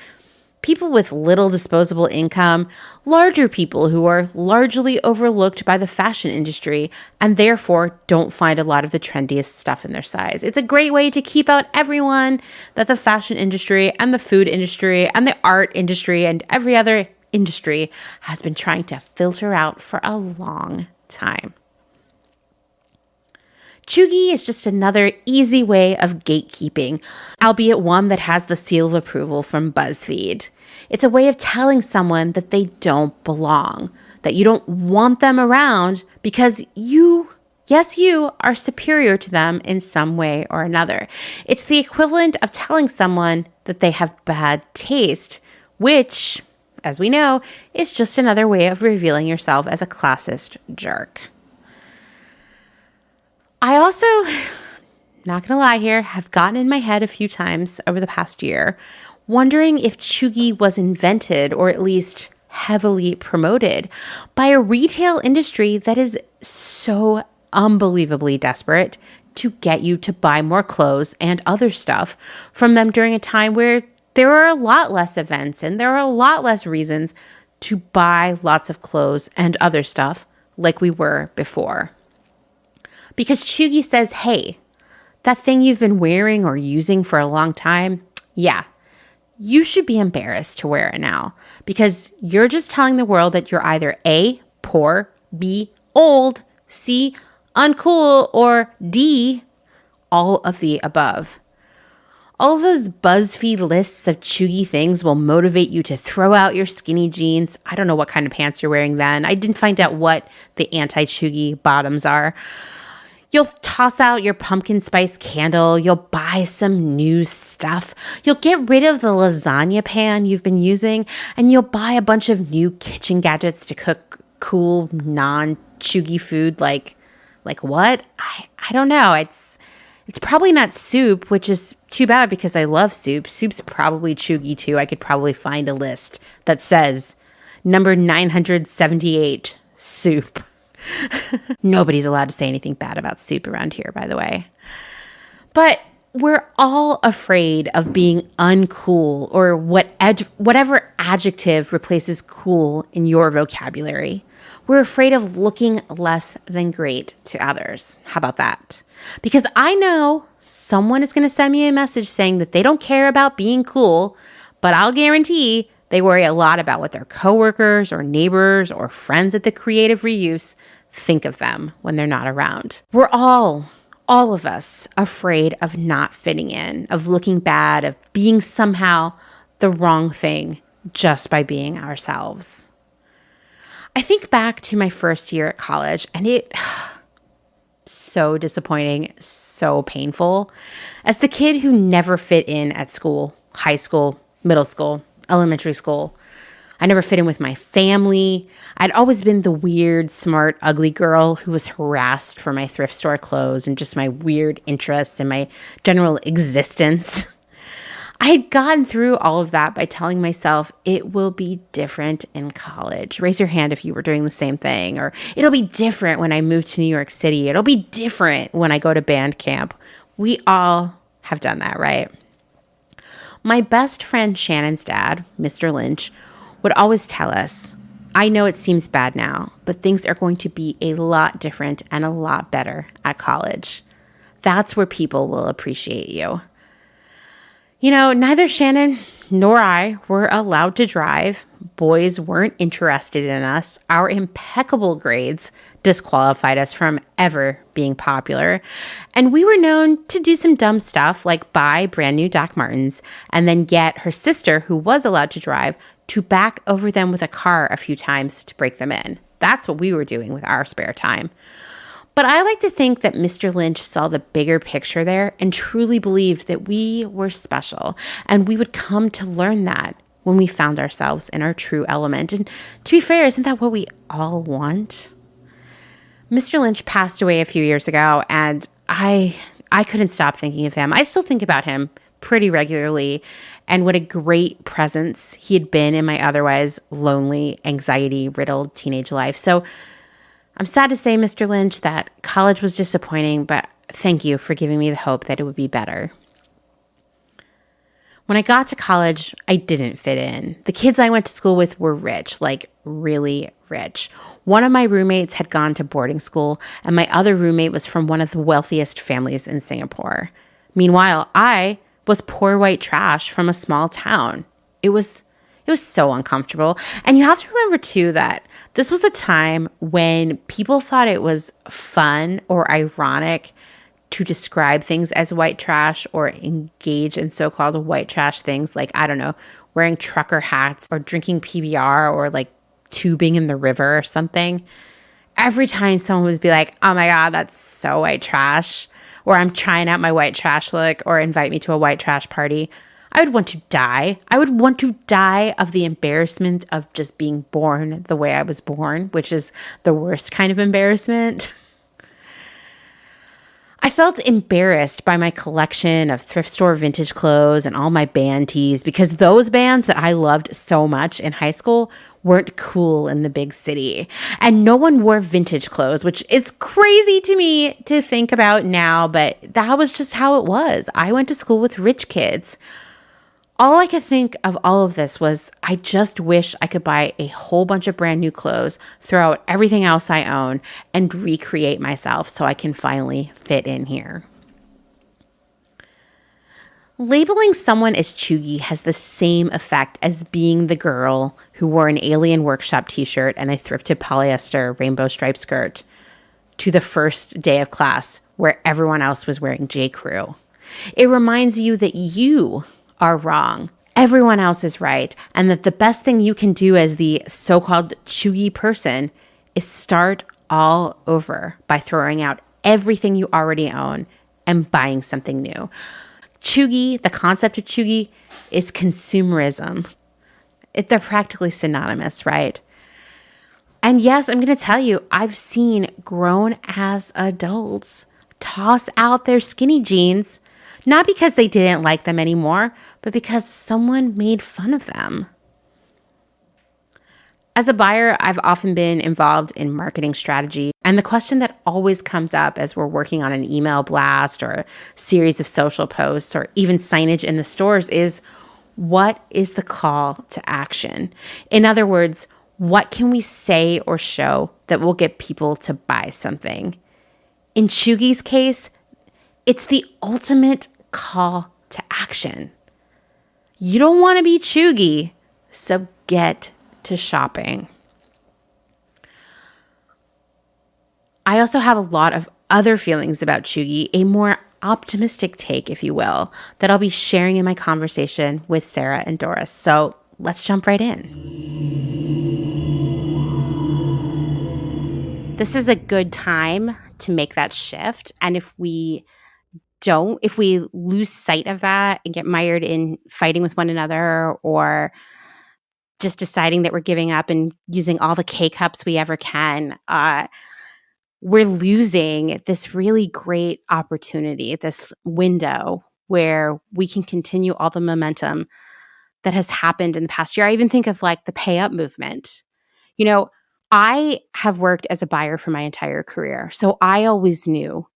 people with little disposable income, larger people who are largely overlooked by the fashion industry and therefore don't find a lot of the trendiest stuff in their size. It's a great way to keep out everyone that the fashion industry and the food industry and the art industry and every other industry has been trying to filter out for a long time. Cheugy is just another easy way of gatekeeping, albeit one that has the seal of approval from BuzzFeed. It's a way of telling someone that they don't belong, that you don't want them around because you are superior to them in some way or another. It's the equivalent of telling someone that they have bad taste, which, as we know, is just another way of revealing yourself as a classist jerk. I also, not going to lie here, have gotten in my head a few times over the past year, wondering if Cheugy was invented or at least heavily promoted by a retail industry that is so unbelievably desperate to get you to buy more clothes and other stuff from them during a time where there are a lot less events and there are a lot less reasons to buy lots of clothes and other stuff like we were before. Because Cheugy says, hey, that thing you've been wearing or using for a long time, yeah, you should be embarrassed to wear it now because you're just telling the world that you're either A, poor, B, old, C, uncool, or D, all of the above. All of those BuzzFeed lists of Cheugy things will motivate you to throw out your skinny jeans. I don't know what kind of pants you're wearing then. I didn't find out what the anti-Cheugy bottoms are. You'll toss out your pumpkin spice candle. You'll buy some new stuff. You'll get rid of the lasagna pan you've been using, and you'll buy a bunch of new kitchen gadgets to cook cool, non-Cheugy food like what? I don't know. It's probably not soup, which is too bad because I love soup. Soup's probably Cheugy too. I could probably find a list that says number 978 soup. Nobody's allowed to say anything bad about soup around here, by the way. But we're all afraid of being uncool or whatever adjective replaces cool in your vocabulary. We're afraid of looking less than great to others. How about that? Because I know someone is going to send me a message saying that they don't care about being cool, but I'll guarantee they worry a lot about what their coworkers or neighbors or friends at the Creative Reuse think of them when they're not around. We're all of us afraid of not fitting in, of looking bad, of being somehow the wrong thing just by being ourselves. I think back to my first year at college and it so disappointing, so painful. As the kid who never fit in at school, high school, middle school, elementary school, I never fit in with my family. I'd always been the weird, smart, ugly girl who was harassed for my thrift store clothes and just my weird interests and my general existence. I had gotten through all of that by telling myself it will be different in college. Raise your hand if you were doing the same thing. Or it'll be different when I move to New York City. It'll be different when I go to band camp. We all have done that, right? My best friend Shannon's dad, Mr. Lynch, would always tell us, I know it seems bad now, but things are going to be a lot different and a lot better at college. That's where people will appreciate you. You know, neither Shannon nor I were allowed to drive. Boys weren't interested in us. Our impeccable grades disqualified us from ever being popular. And we were known to do some dumb stuff like buy brand new Doc Martens and then get her sister, who was allowed to drive, to back over them with a car a few times to break them in. That's what we were doing with our spare time. But I like to think that Mr. Lynch saw the bigger picture there and truly believed that we were special, and we would come to learn that when we found ourselves in our true element. And to be fair, isn't that what we all want? Mr. Lynch passed away a few years ago, and I couldn't stop thinking of him. I still think about him pretty regularly, and what a great presence he had been in my otherwise lonely, anxiety-riddled teenage life. So I'm sad to say, Mr. Lynch, that college was disappointing, but thank you for giving me the hope that it would be better. When I got to college, I didn't fit in. The kids I went to school with were rich, like really rich. One of my roommates had gone to boarding school, and my other roommate was from one of the wealthiest families in Singapore. Meanwhile, I was poor white trash from a small town. It was so uncomfortable. And you have to remember, too, that this was a time when people thought it was fun or ironic to describe things as white trash or engage in so-called white trash things like, I don't know, wearing trucker hats or drinking PBR or like tubing in the river or something. Every time someone would be like, oh my God, that's so white trash, or I'm trying out my white trash look, or invite me to a white trash party, I would want to die. I would want to die of the embarrassment of just being born the way I was born, which is the worst kind of embarrassment. I felt embarrassed by my collection of thrift store vintage clothes and all my band tees because those bands that I loved so much in high school weren't cool in the big city. And no one wore vintage clothes, which is crazy to me to think about now, but that was just how it was. I went to school with rich kids. All I could think of all of this was I just wish I could buy a whole bunch of brand new clothes, throw out everything else I own, and recreate myself so I can finally fit in here. Labeling someone as cheugy has the same effect as being the girl who wore an Alien Workshop t-shirt and a thrifted polyester rainbow striped skirt to the first day of class where everyone else was wearing J. Crew. It reminds you that you are wrong. Everyone else is right. And that the best thing you can do as the so-called cheugy person is start all over by throwing out everything you already own and buying something new. Cheugy, the concept of cheugy, is consumerism. They're practically synonymous, right? And yes, I'm going to tell you, I've seen grown-ass adults toss out their skinny jeans not because they didn't like them anymore, but because someone made fun of them. As a buyer, I've often been involved in marketing strategy. And the question that always comes up as we're working on an email blast or a series of social posts or even signage in the stores is, what is the call to action? In other words, what can we say or show that will get people to buy something? In Cheugy's case, it's the ultimate call to action. You don't want to be cheugy, so get to shopping. I also have a lot of other feelings about cheugy, a more optimistic take, if you will, that I'll be sharing in my conversation with Sara and Doris. So let's jump right in. This is a good time to make that shift. And if we lose sight of that and get mired in fighting with one another or just deciding that we're giving up and using all the K-cups we ever can, we're losing this really great opportunity, this window where we can continue all the momentum that has happened in the past year. I even think of like the pay up movement. You know, I have worked as a buyer for my entire career, so I always knew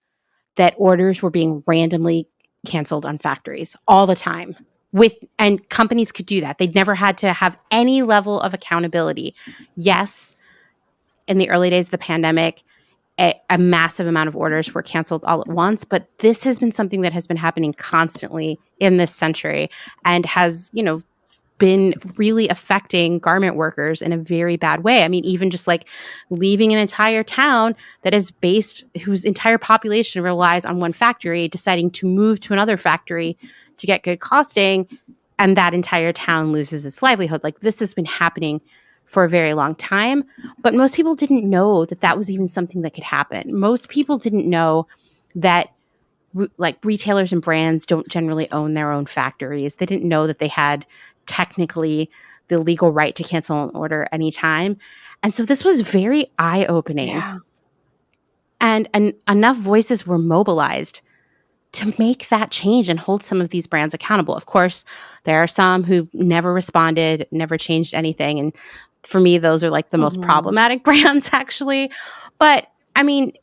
that orders were being randomly canceled on factories all the time. And companies could do that. They'd never had to have any level of accountability. Yes, in the early days of the pandemic, a massive amount of orders were canceled all at once, but this has been something that has been happening constantly in this century and has, been really affecting garment workers in a very bad way. I mean, even just like leaving an entire town that is whose entire population relies on one factory, deciding to move to another factory to get good costing, and that entire town loses its livelihood. Like, this has been happening for a very long time, but most people didn't know that that was even something that could happen. Most people didn't know that retailers and brands don't generally own their own factories. They didn't know that they had technically the legal right to cancel an order anytime. And so this was very eye-opening. Yeah. And enough voices were mobilized to make that change and hold some of these brands accountable. Of course, there are some who never responded, never changed anything. And for me, those are like the most problematic brands, actually. But I mean,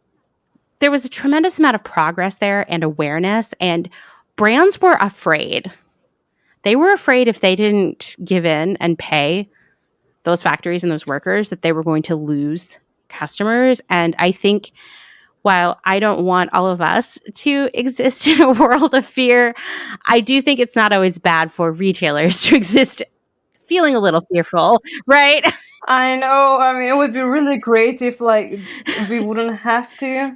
there was a tremendous amount of progress there and awareness, and brands were afraid. They were afraid if they didn't give in and pay those factories and those workers that they were going to lose customers. And I think while I don't want all of us to exist in a world of fear, I do think it's not always bad for retailers to exist feeling a little fearful, right? I know. I mean, it would be really great if we wouldn't have to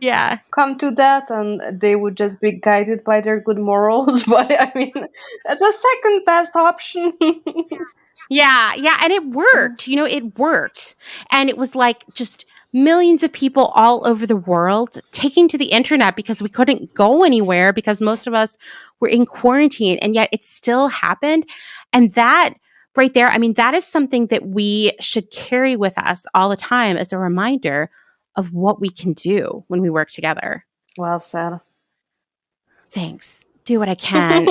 come to that and they would just be guided by their good morals. But I mean, that's a second best option. Yeah. And it worked. It worked. And it was like just millions of people all over the world taking to the internet because we couldn't go anywhere because most of us were in quarantine, and yet it still happened. And that right there, I mean, that is something that we should carry with us all the time as a reminder of what we can do when we work together. Well said. Thanks. Do what I can.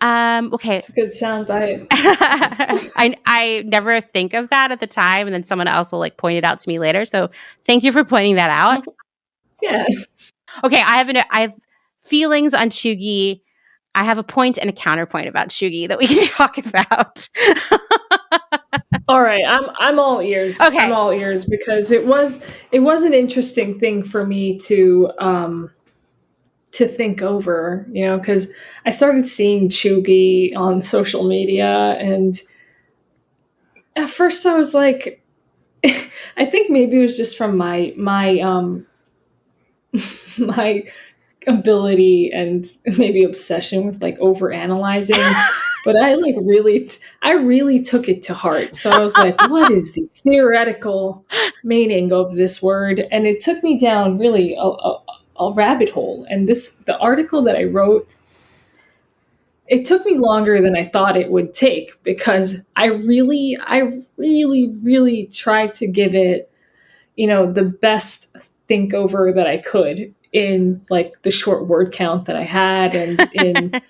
Okay. It's a good soundbite. I never think of that at the time, and then someone else will like point it out to me later. So thank you for pointing that out. Yeah. Okay, I have feelings on Cheugy. I have a point and a counterpoint about Cheugy that we can talk about. All right, I'm all ears. Okay. I'm all ears because it was an interesting thing for me to think over, because I started seeing Cheugy on social media, and at first I was like, I think maybe it was just from my my ability and maybe obsession with like over analyzing. But I really took it to heart. So I was like, what is the theoretical meaning of this word? And it took me down really a rabbit hole. And the article that I wrote, it took me longer than I thought it would take, because I really tried to give it, the best think over that I could in like the short word count that I had and in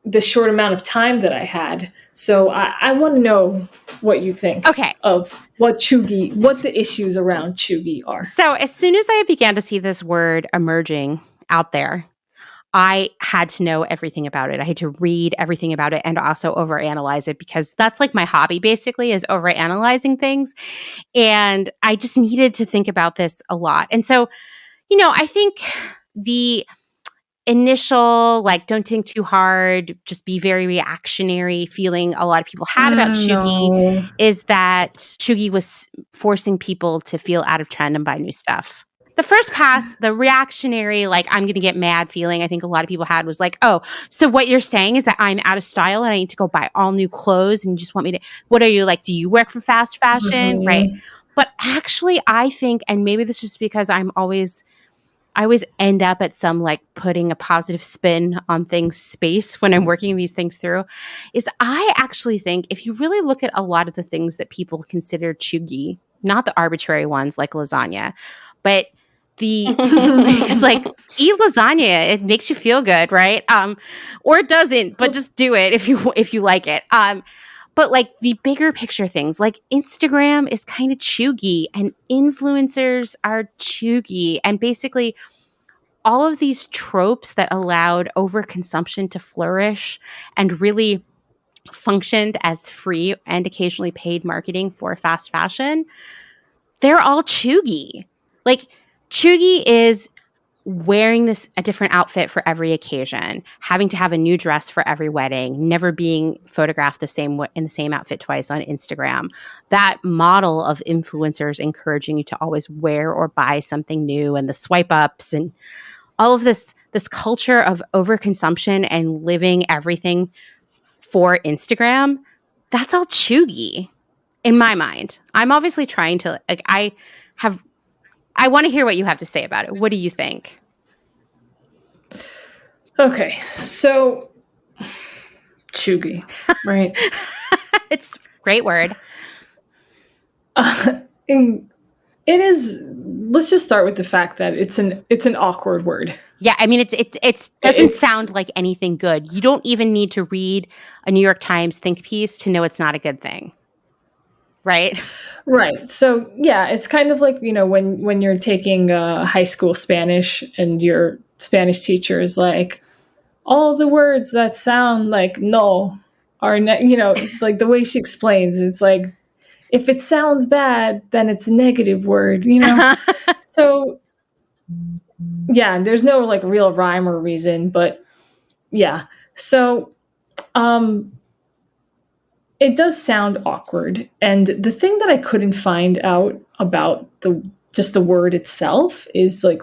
the short amount of time that I had. So I want to know what you think of what the issues around Cheugy are. So as soon as I began to see this word emerging out there, I had to know everything about it. I had to read everything about it and also overanalyze it, because that's like my hobby basically, is overanalyzing things. And I just needed to think about this a lot. And so, I think the initial, like, don't think too hard, just be very reactionary feeling a lot of people had about Cheugy is that Cheugy was forcing people to feel out of trend and buy new stuff. The first pass, the reactionary, like, I'm going to get mad feeling I think a lot of people had was like, oh, so what you're saying is that I'm out of style and I need to go buy all new clothes and you just want me to, what are you like, do you work for fast fashion? Right. But actually, I think, and maybe this is because I always end up at some like putting a positive spin on things space when I'm working these things through, is I actually think if you really look at a lot of the things that people consider Cheugy, not the arbitrary ones like lasagna, but because like eat lasagna, it makes you feel good, right? Or it doesn't, but just do it if you like it. But like the bigger picture things, like Instagram is kind of Cheugy and influencers are Cheugy, and basically all of these tropes that allowed overconsumption to flourish and really functioned as free and occasionally paid marketing for fast fashion, they're all Cheugy. Like Cheugy is wearing a different outfit for every occasion, having to have a new dress for every wedding, never being photographed in the same outfit twice on Instagram. That model of influencers encouraging you to always wear or buy something new, and the swipe ups and all of this culture of overconsumption and living everything for Instagram, that's all Cheugy in my mind. I'm obviously trying to, like, I want to hear what you have to say about it. What do you think? Okay, so Cheugy, right? It's a great word. It is. Let's just start with the fact that it's an awkward word. Yeah, I mean, it doesn't sound like anything good. You don't even need to read a New York Times think piece to know it's not a good thing, right? Right. So yeah, it's kind of like, when you're taking high school Spanish and your Spanish teacher is like, all the words that sound like no are, like the way she explains, it's like, if it sounds bad, then it's a negative word, So yeah, there's no like real rhyme or reason, but yeah. So, it does sound awkward. And the thing that I couldn't find out about the word itself is like,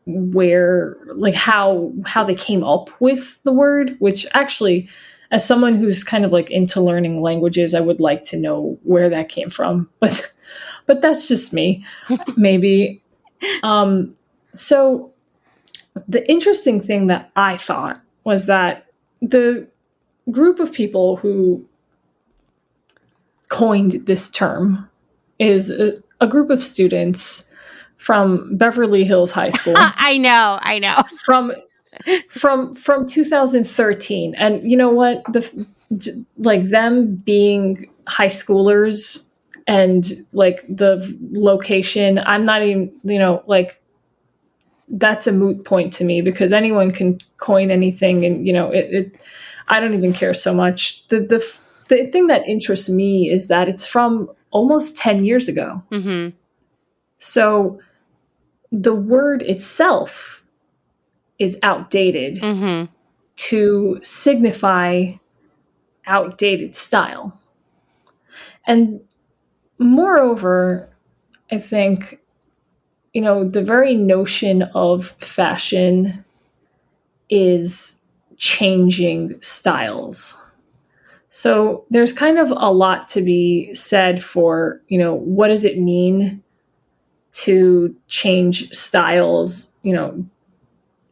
where, like how they came up with the word, which actually, as someone who's kind of like into learning languages, I would like to know where that came from, but that's just me, maybe. So the interesting thing that I thought was that the group of people who coined this term is a group of students from Beverly Hills High School. I know. From 2013. And you know what? Like them being high schoolers and like the location, I'm not even, like that's a moot point to me because anyone can coin anything and, I don't even care so much. The thing that interests me is that it's from almost 10 years ago. Mm-hmm. So the word itself is outdated to signify outdated style. And moreover, I think, the very notion of fashion is changing styles. So there's kind of a lot to be said for, what does it mean to change styles,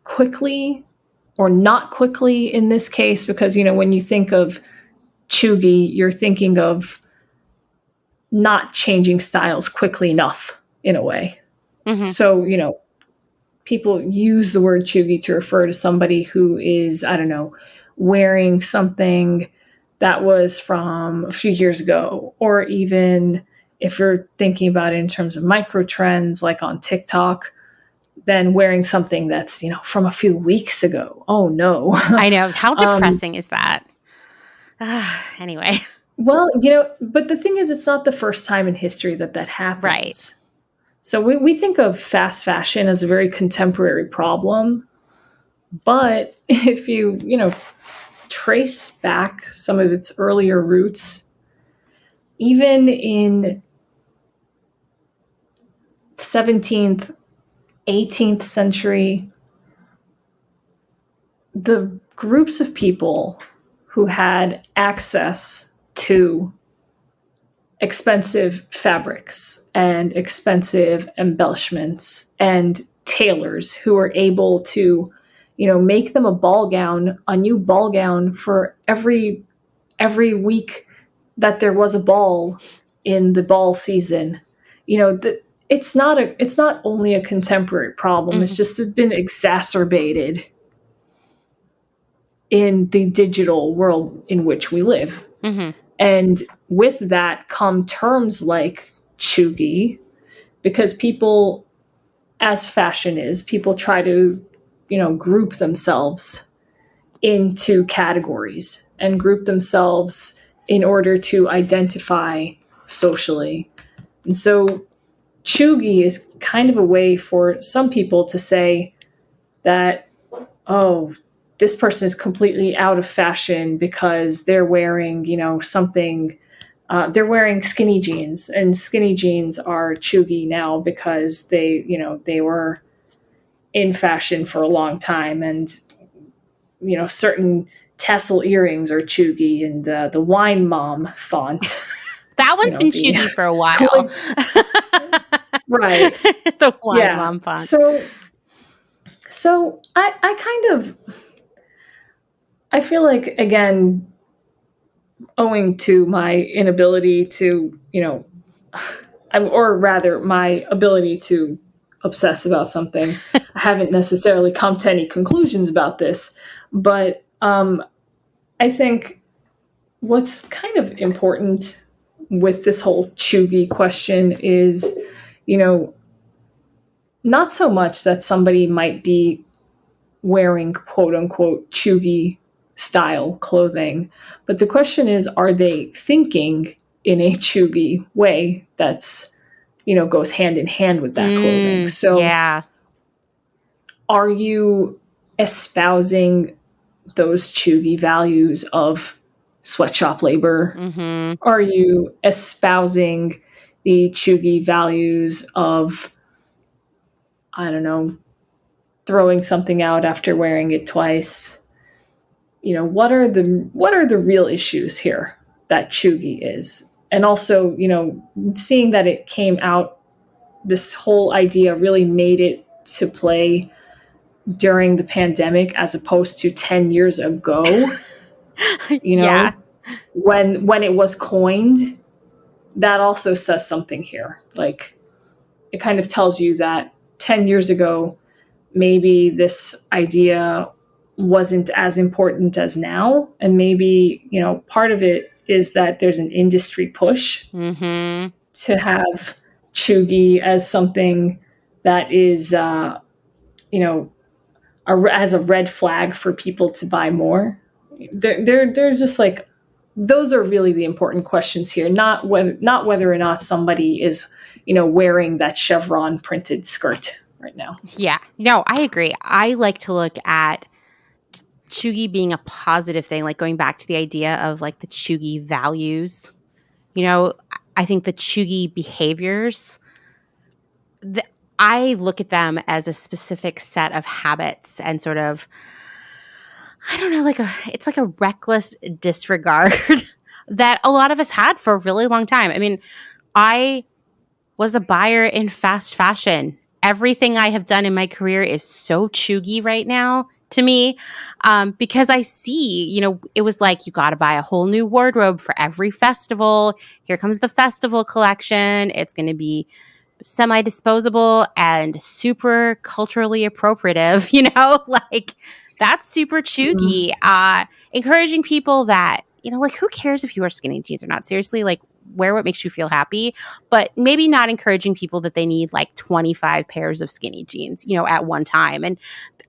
quickly or not quickly in this case, because, when you think of Cheugy, you're thinking of not changing styles quickly enough in a way. Mm-hmm. So, people use the word Cheugy to refer to somebody who is, I don't know, wearing something that was from a few years ago, or even if you're thinking about it in terms of micro trends, like on TikTok, then wearing something that's, from a few weeks ago. Oh no. I know. How depressing is that? Anyway. Well, but the thing is, it's not the first time in history that happens. Right. So we think of fast fashion as a very contemporary problem. But if you, trace back some of its earlier roots, even in 17th, 18th century, the groups of people who had access to expensive fabrics and expensive embellishments and tailors who were able to, make them a new ball gown for every week that there was a ball in the ball season. It's not only a contemporary problem, it's just been exacerbated in the digital world in which we live. Mm-hmm. And with that come terms like Cheugy, because people, as fashion is, people try to, group themselves into categories and group themselves in order to identify socially. And so Cheugy is kind of a way for some people to say that, oh, this person is completely out of fashion because they're wearing, something, they're wearing skinny jeans, and skinny jeans are Cheugy now because they were in fashion for a long time. And, certain tassel earrings are Cheugy, and the wine mom font. That one's been Cheugy for a while. Right. The wine mom font. So I feel like, again, owing to my inability to, or rather my ability to obsess about something, I haven't necessarily come to any conclusions about this. But I think what's kind of important with this whole Cheugy question is, not so much that somebody might be wearing quote unquote Cheugy style clothing, but the question is, are they thinking in a Cheugy way that's, goes hand in hand with that clothing? So are you espousing those Cheugy values of sweatshop labor? Mm-hmm. Are you espousing the Cheugy values of, I don't know, throwing something out after wearing it twice? What are the real issues here that Cheugy is? And also, seeing that it came out, this whole idea really made it to play during the pandemic as opposed to 10 years ago. When it was coined, that also says something here. Like, it kind of tells you that 10 years ago, maybe this idea wasn't as important as now. And maybe, you know, part of it is that there's an industry push to have Cheugy as something that is, you know, as a red flag for people to buy more. There's just like, those are really the important questions here, not whether or not somebody is, you know, wearing that chevron printed skirt right now. Yeah, no, I agree. I like to look at Cheugy being a positive thing, like going back to the idea of like the Cheugy values. You know, I think the Cheugy behaviors, I look at them as a specific set of habits and sort of, I don't know, it's like a reckless disregard that a lot of us had for a really long time. I mean, I was a buyer in fast fashion. Everything I have done in my career is so Cheugy right now to me, because I see, you know, it was like you got to buy a whole new wardrobe for every festival. Here comes the festival collection. It's going to be semi-disposable and super culturally appropriative, you know, like that's super Cheugy. Encouraging people that, you know, like who cares if you wear skinny jeans or not? Seriously, like wear what makes you feel happy, but maybe not encouraging people that they need like 25 pairs of skinny jeans, you know, at one time. And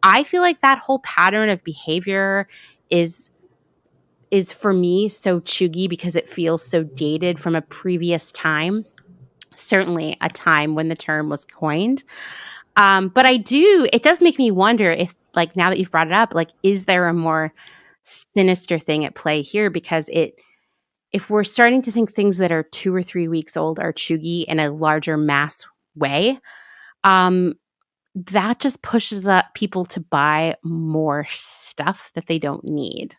I feel like that whole pattern of behavior is for me so Cheugy because it feels so dated from a previous time. Certainly a time when the term was coined. But it does make me wonder if, like, now that you've brought it up, like, is there a more sinister thing at play here? Because if we're starting to think things that are 2 or 3 weeks old are Cheugy in a larger mass way, that just pushes up people to buy more stuff that they don't need.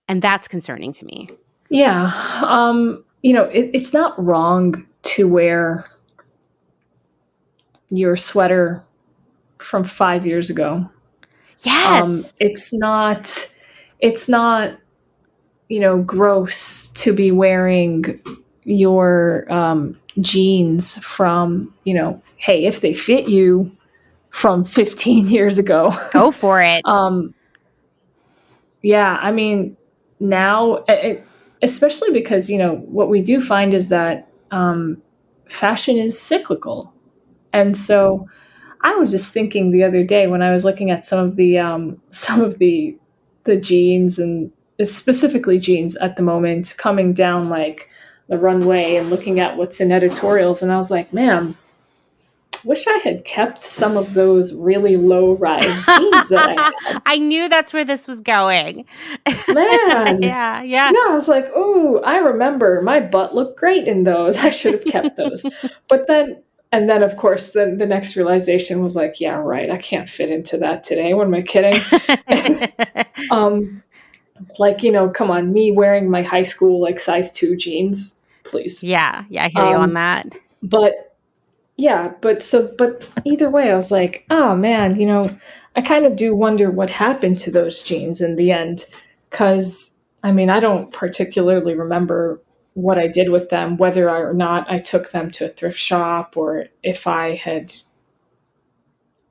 And that's concerning to me. Yeah. You know, it's not wrong to wear your sweater from 5 years ago. Yes. It's not, you know, gross to be wearing your jeans from, you know, hey, if they fit you from 15 years ago. Go for it. Yeah, I mean, now, especially because, you know, what we do find is that fashion is cyclical. And so I was just thinking the other day when I was looking at some of the jeans, and specifically jeans at the moment, coming down like the runway and looking at what's in editorials, and I was like, man, wish I had kept some of those really low-rise jeans that I had. I knew that's where this was going. Man. Yeah. Yeah, I was like, ooh, I remember my butt looked great in those. I should have kept those. But then, of course, the next realization was like, yeah, right, I can't fit into that today. What am I kidding? Like, you know, come on, me wearing my high school, like, size 2 jeans, please. Yeah, I hear you on that. But either way, I was like, oh man, you know, I kind of do wonder what happened to those jeans in the end. Because, I mean, I don't particularly remember what I did with them, whether or not I took them to a thrift shop or if I had,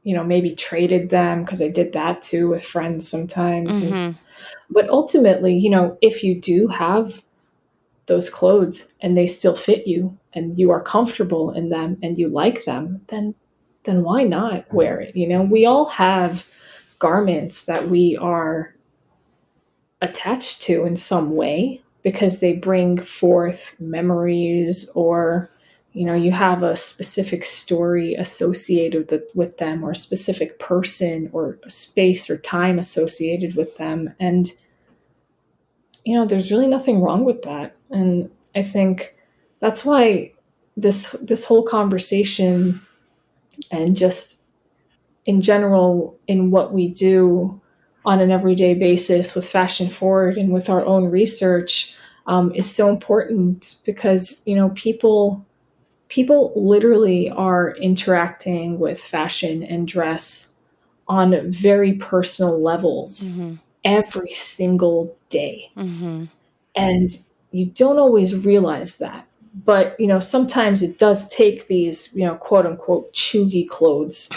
you know, maybe traded them, because I did that too with friends sometimes. Mm-hmm. But ultimately, you know, if you do have those clothes and they still fit you and you are comfortable in them and you like them, then why not wear it? You know, we all have garments that we are attached to in some way because they bring forth memories, or, you know, you have a specific story associated with them, or a specific person or a space or time associated with them. And, you know, there's really nothing wrong with that. And I think that's why this whole conversation, and just in general in what we do on an everyday basis with Fashion Forward and with our own research, is so important, because, you know, people literally are interacting with fashion and dress on very personal levels every single day. And you don't always realize that. But, sometimes it does take these, quote unquote, cheugy clothes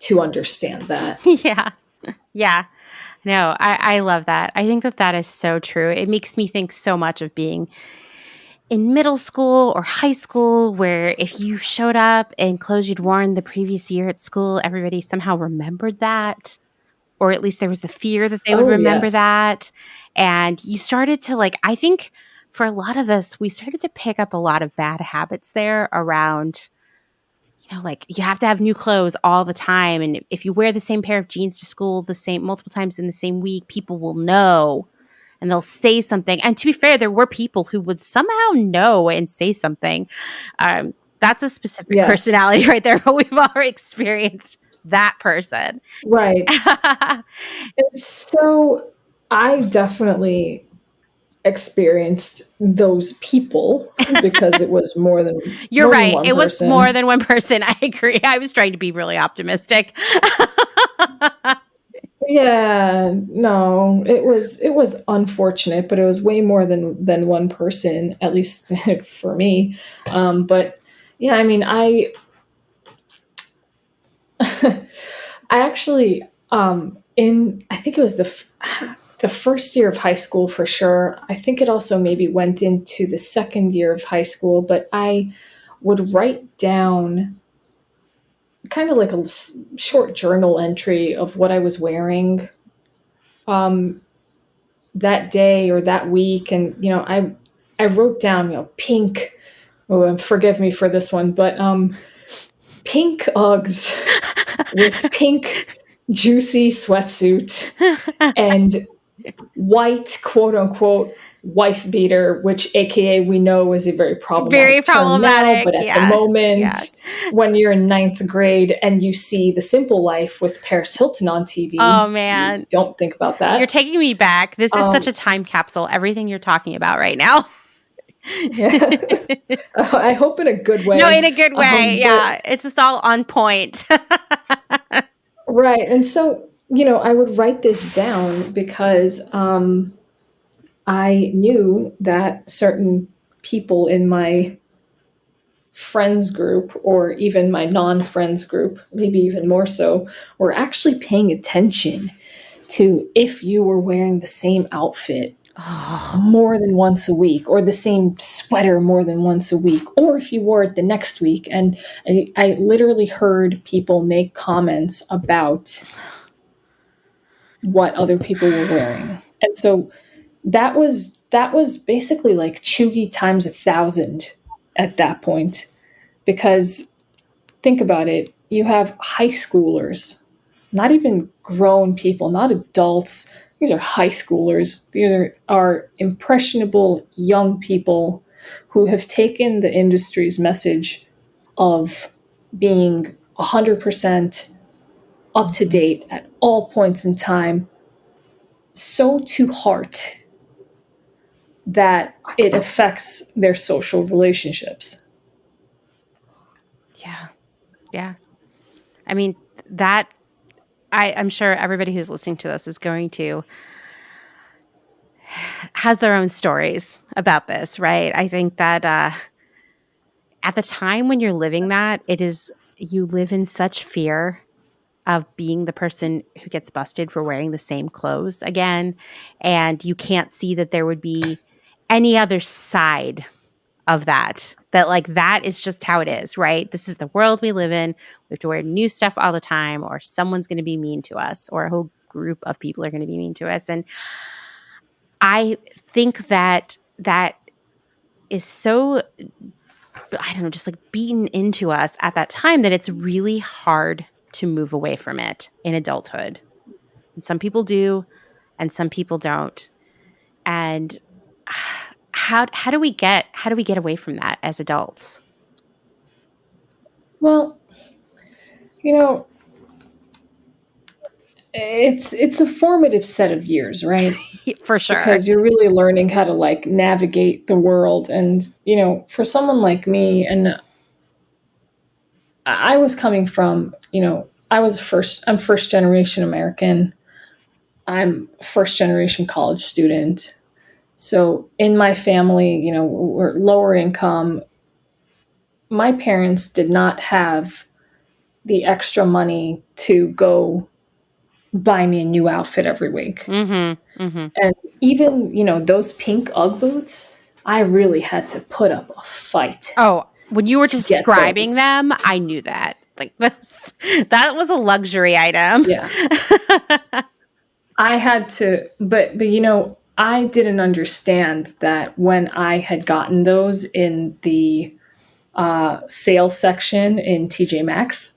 to understand that. Yeah. Yeah. No, I love that. I think that is so true. It makes me think so much of being in middle school or high school, where if you showed up in clothes you'd worn the previous year at school, everybody somehow remembered that. Or at least there was the fear that they would remember that. And you started to I think for a lot of us, we started to pick up a lot of bad habits there around, you have to have new clothes all the time. And if you wear the same pair of jeans to school multiple times in the same week, people will know and they'll say something. And to be fair, there were people who would somehow know and say something. That's a specific personality right there, but we've already experienced that person. Right. So I definitely experienced those people because it was more than You're more right. Than one it person. Was more than one person. I agree. I was trying to be really optimistic. Yeah, no, it was unfortunate, but it was way more than one person, at least for me. But yeah, I mean, I actually I think it was the first year of high school for sure. I think it also maybe went into the second year of high school, but I would write down kind of like a short journal entry of what I was wearing that day or that week. And, I wrote down, pink, forgive me for this one, but pink Uggs with pink juicy sweatsuit and white, quote unquote, wife beater, which AKA we know is a very problematic term now, but at the moment, when you're in 9th grade and you see The Simple Life with Paris Hilton on TV, oh man, don't think about that. You're taking me back. This is such a time capsule. Everything you're talking about right now. Yeah. I hope in a good way. No, in a good way. Yeah, it's just all on point. Right, and so I would write this down because I knew that certain people in my friends group, or even my non-friends group, maybe even more so, were actually paying attention to if you were wearing the same outfit more than once a week, or the same sweater more than once a week, or if you wore it the next week. And I literally heard people make comments about what other people were wearing. And so that was basically like Cheugy times 1,000 at that point. Because think about it, you have high schoolers, not even grown people, not adults. These are high schoolers. These are impressionable young people who have taken the industry's message of being 100% up to date at all points in time so to heart that it affects their social relationships. Yeah. Yeah. I mean, I'm sure everybody who's listening to this is going to has their own stories about this, right? I think that at the time when you're living that, you live in such fear of being the person who gets busted for wearing the same clothes again. And you can't see that there would be any other side of that that is just how it is, right? This is the world we live in. We have to wear new stuff all the time, or someone's going to be mean to us, or a whole group of people are going to be mean to us. And I think that is so, I don't know, just beaten into us at that time that it's really hard to move away from it in adulthood. And some people do, and some people don't. And how do we get away from that as adults? Well, it's a formative set of years, right? For sure. Because you're really learning how to navigate the world. And, for someone like me, and I was coming from, I'm first generation American. I'm first generation college student. So in my family, we're lower income. my parents did not have the extra money to go buy me a new outfit every week. Mm-hmm. Mm-hmm. And even, those pink Ugg boots, I really had to put up a fight. Oh, when you were describing them, I knew that. Like that was a luxury item. Yeah. I had to, but I didn't understand that when I had gotten those in the sales section in TJ Maxx,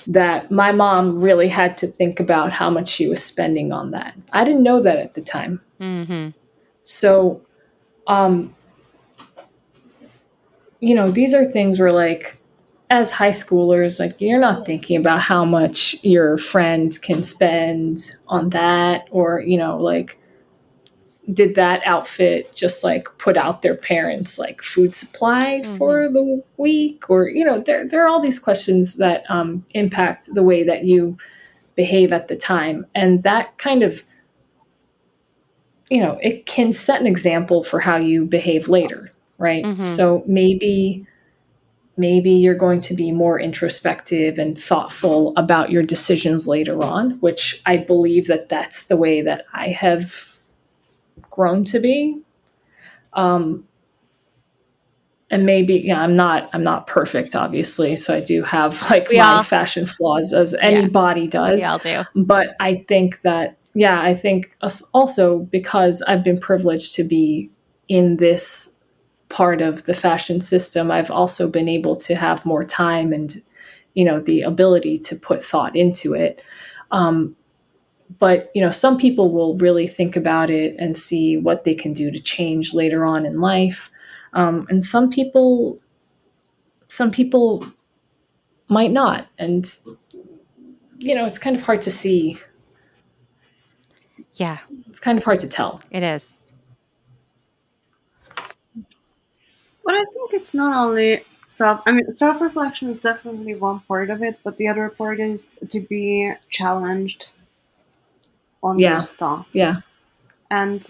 that my mom really had to think about how much she was spending on that. I didn't know that at the time. Mm-hmm. So, these are things where, like, as high schoolers, like, you're not thinking about how much your friend can spend on that, or, like, did that outfit just like put out their parents like food supply for the week, or there are all these questions that impact the way that you behave at the time, and that kind of it can set an example for how you behave later, right? So maybe you're going to be more introspective and thoughtful about your decisions later on, which I believe that that's the way that I have grown to be. And maybe, I'm not perfect, obviously. So I do have like my fashion flaws, as anybody does. We all do. But I think that, I think also because I've been privileged to be in this part of the fashion system, I've also been able to have more time and, the ability to put thought into it. But, some people will really think about it and see what they can do to change later on in life. And some people might not. And, it's kind of hard to see. Yeah. It's kind of hard to tell. It is. But I think it's not only self-reflection is definitely one part of it, but the other part is to be challenged on those thoughts. Yeah. And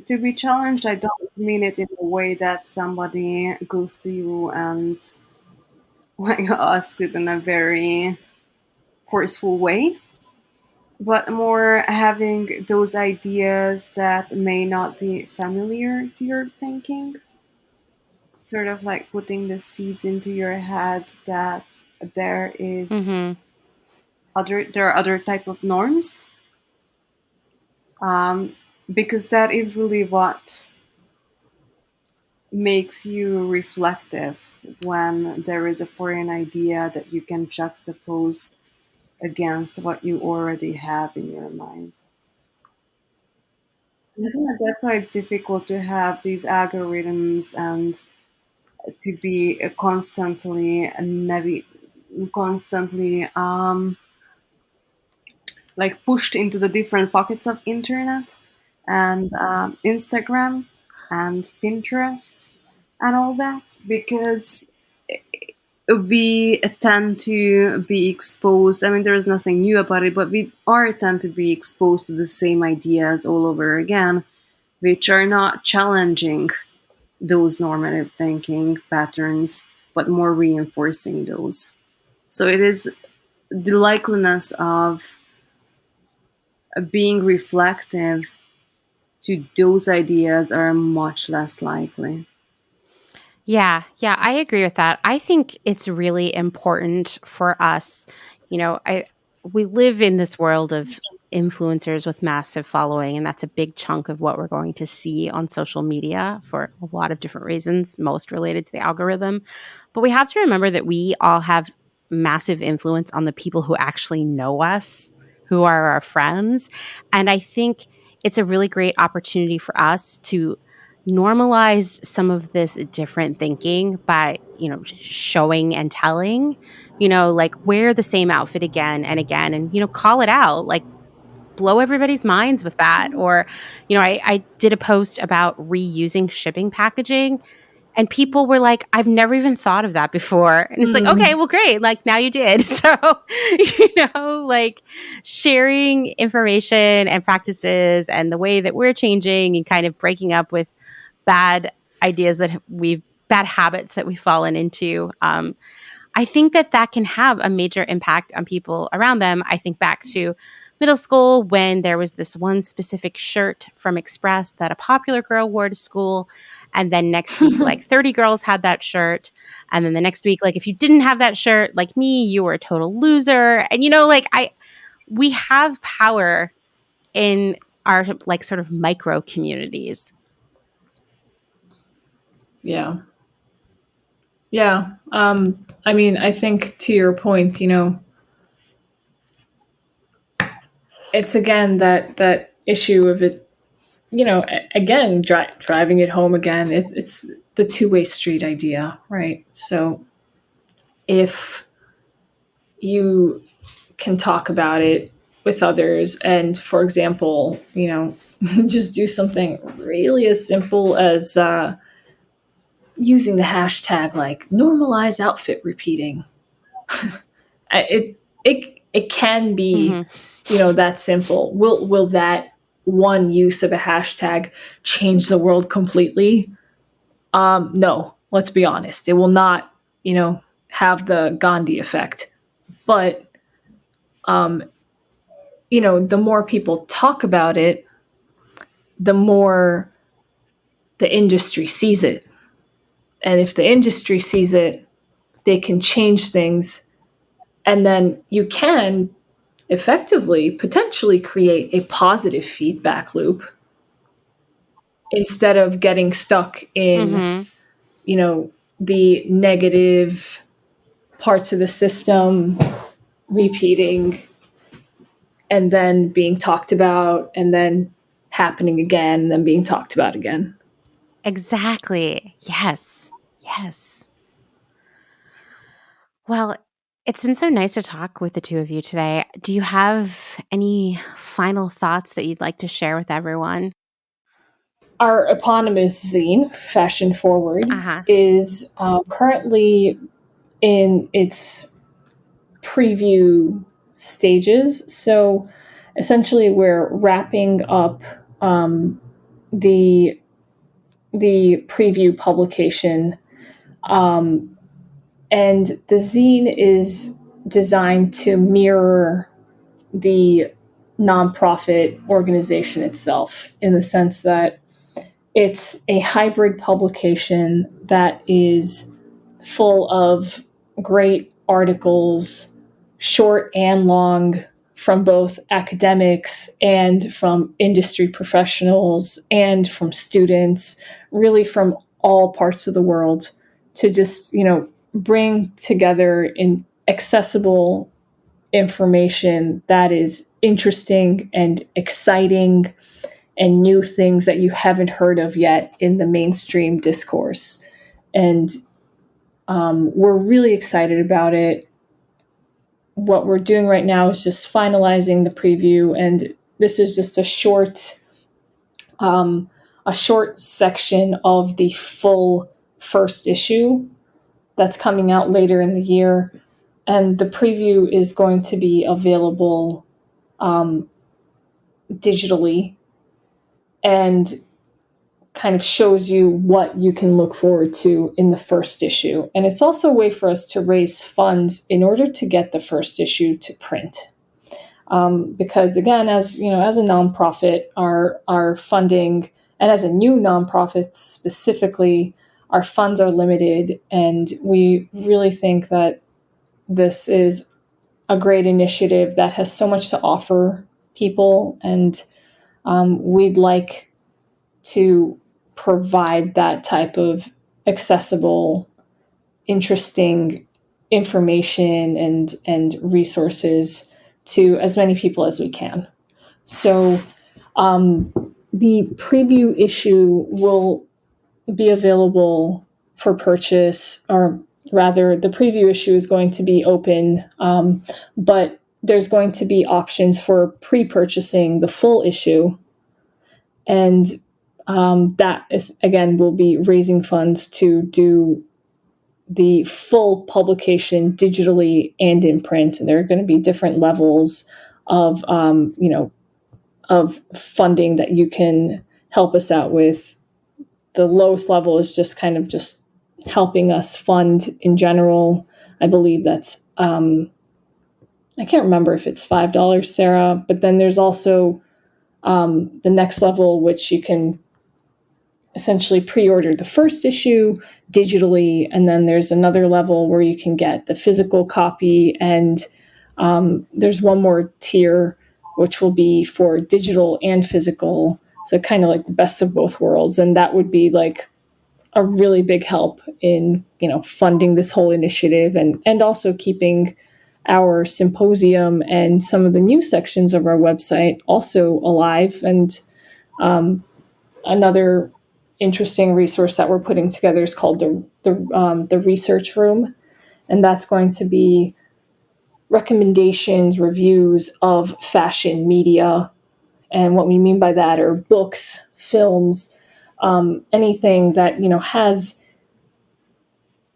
to be challenged, I don't mean it in a way that somebody goes to you and like asks it in a very forceful way, but more having those ideas that may not be familiar to your thinking. Sort of like putting the seeds into your head that there is there are other type of norms. Because that is really what makes you reflective, when there is a foreign idea that you can juxtapose against what you already have in your mind. I think that's why it's difficult to have these algorithms and to be constantly like pushed into the different pockets of internet and Instagram and Pinterest and all that, because we tend to be exposed. I mean, there is nothing new about it, but we tend to be exposed to the same ideas all over again, which are not challenging those normative thinking patterns, but more reinforcing those. So it is the likeliness of being reflective to those ideas are much less likely. Yeah, I agree with that. I think it's really important for us. We live in this world of influencers with massive following, and that's a big chunk of what we're going to see on social media for a lot of different reasons, most related to the algorithm. But we have to remember that we all have massive influence on the people who actually know us, who are our friends. And I think it's a really great opportunity for us to normalize some of this different thinking by, showing and telling, like wear the same outfit again and again and, call it out, like blow everybody's minds with that. Or, I did a post about reusing shipping packaging, and people were like, I've never even thought of that before. And it's like, okay, well, great. Like now you did. So, like sharing information and practices and the way that we're changing and kind of breaking up with bad ideas that we've bad habits that we've fallen into. I think that can have a major impact on people around them. I think back to middle school when there was this one specific shirt from Express that a popular girl wore to school. And then next week, like 30 girls had that shirt. And then the next week, like if you didn't have that shirt, like me, you were a total loser. And, we have power in our like sort of micro communities. Yeah. Yeah. I think to your point, it's again that issue of it, again, driving it home again. It's the two-way street idea, right? So if you can talk about it with others and, for example, just do something really as simple as using the hashtag like normalize outfit repeating. It can be, that simple. Will that one use of a hashtag change the world completely? No, let's be honest. It will not, have the Gandhi effect. But, the more people talk about it, the more the industry sees it. And if the industry sees it, they can change things. And then you can effectively, potentially create a positive feedback loop instead of getting stuck in, the negative parts of the system repeating and then being talked about and then happening again and then being talked about again. Exactly. Yes. Yes. Well, it's been so nice to talk with the two of you today. Do you have any final thoughts that you'd like to share with everyone? Our eponymous zine, Fashion Forward, is currently in its preview stages. So essentially we're wrapping up the preview publication. And the zine is designed to mirror the nonprofit organization itself in the sense that it's a hybrid publication that is full of great articles, short and long, from both academics and from industry professionals and from students, really from all parts of the world, to just, bring together in accessible information that is interesting and exciting and new things that you haven't heard of yet in the mainstream discourse. And we're really excited about it. What we're doing right now is just finalizing the preview, and this is just a short section of the full first issue that's coming out later in the year. And the preview is going to be available digitally and kind of shows you what you can look forward to in the first issue. And it's also a way for us to raise funds in order to get the first issue to print. Because again, as a nonprofit, our funding, and as a new nonprofit specifically, our funds are limited, and we really think that this is a great initiative that has so much to offer people, and we'd like to provide that type of accessible, interesting information and resources to as many people as we can. So the preview issue will be available for purchase, or rather the preview issue is going to be open, but there's going to be options for pre-purchasing the full issue. And that is, again, will be raising funds to do the full publication digitally and in print. And there are going to be different levels of, of funding that you can help us out with. The lowest level is just kind of just helping us fund in general. I believe that's, I can't remember if it's $5, Sarah, but then there's also the next level, which you can essentially pre-order the first issue digitally, and then there's another level where you can get the physical copy, and there's one more tier which will be for digital and physical, so kind of like the best of both worlds, and that would be like a really big help in, you know, funding this whole initiative, and also keeping our symposium and some of the new sections of our website also alive. And another interesting resource that we're putting together is called the research room, and that's going to be recommendations, reviews of fashion media. And what we mean by that are books, films, anything that, you know, has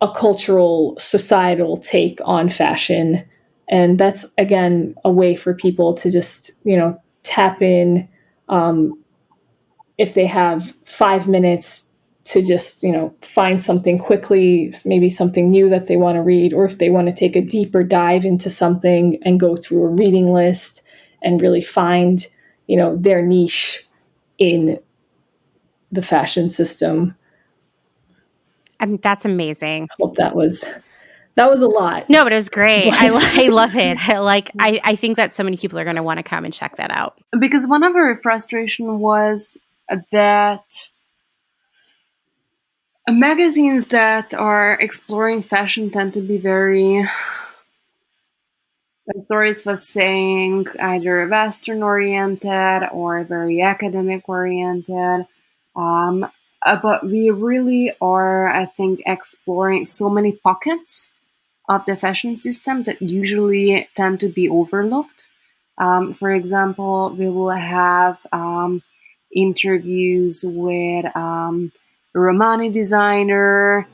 a cultural, societal take on fashion. And that's, again, a way for people to just, you know, tap in if they have 5 minutes to just, you know, find something quickly, maybe something new that they want to read, or if they want to take a deeper dive into something and go through a reading list and really find, you know, their niche in the fashion system. I mean, that's amazing. I hope that was a lot. No, but it was great. I love it. I think that so many people are going to want to come and check that out. Because one of our frustration was that magazines that are exploring fashion tend to be very, as Doris was saying, either Western-oriented or very academic-oriented. But we really are, I think, exploring so many pockets of the fashion system that usually tend to be overlooked. For example, we will have interviews with Romani designer,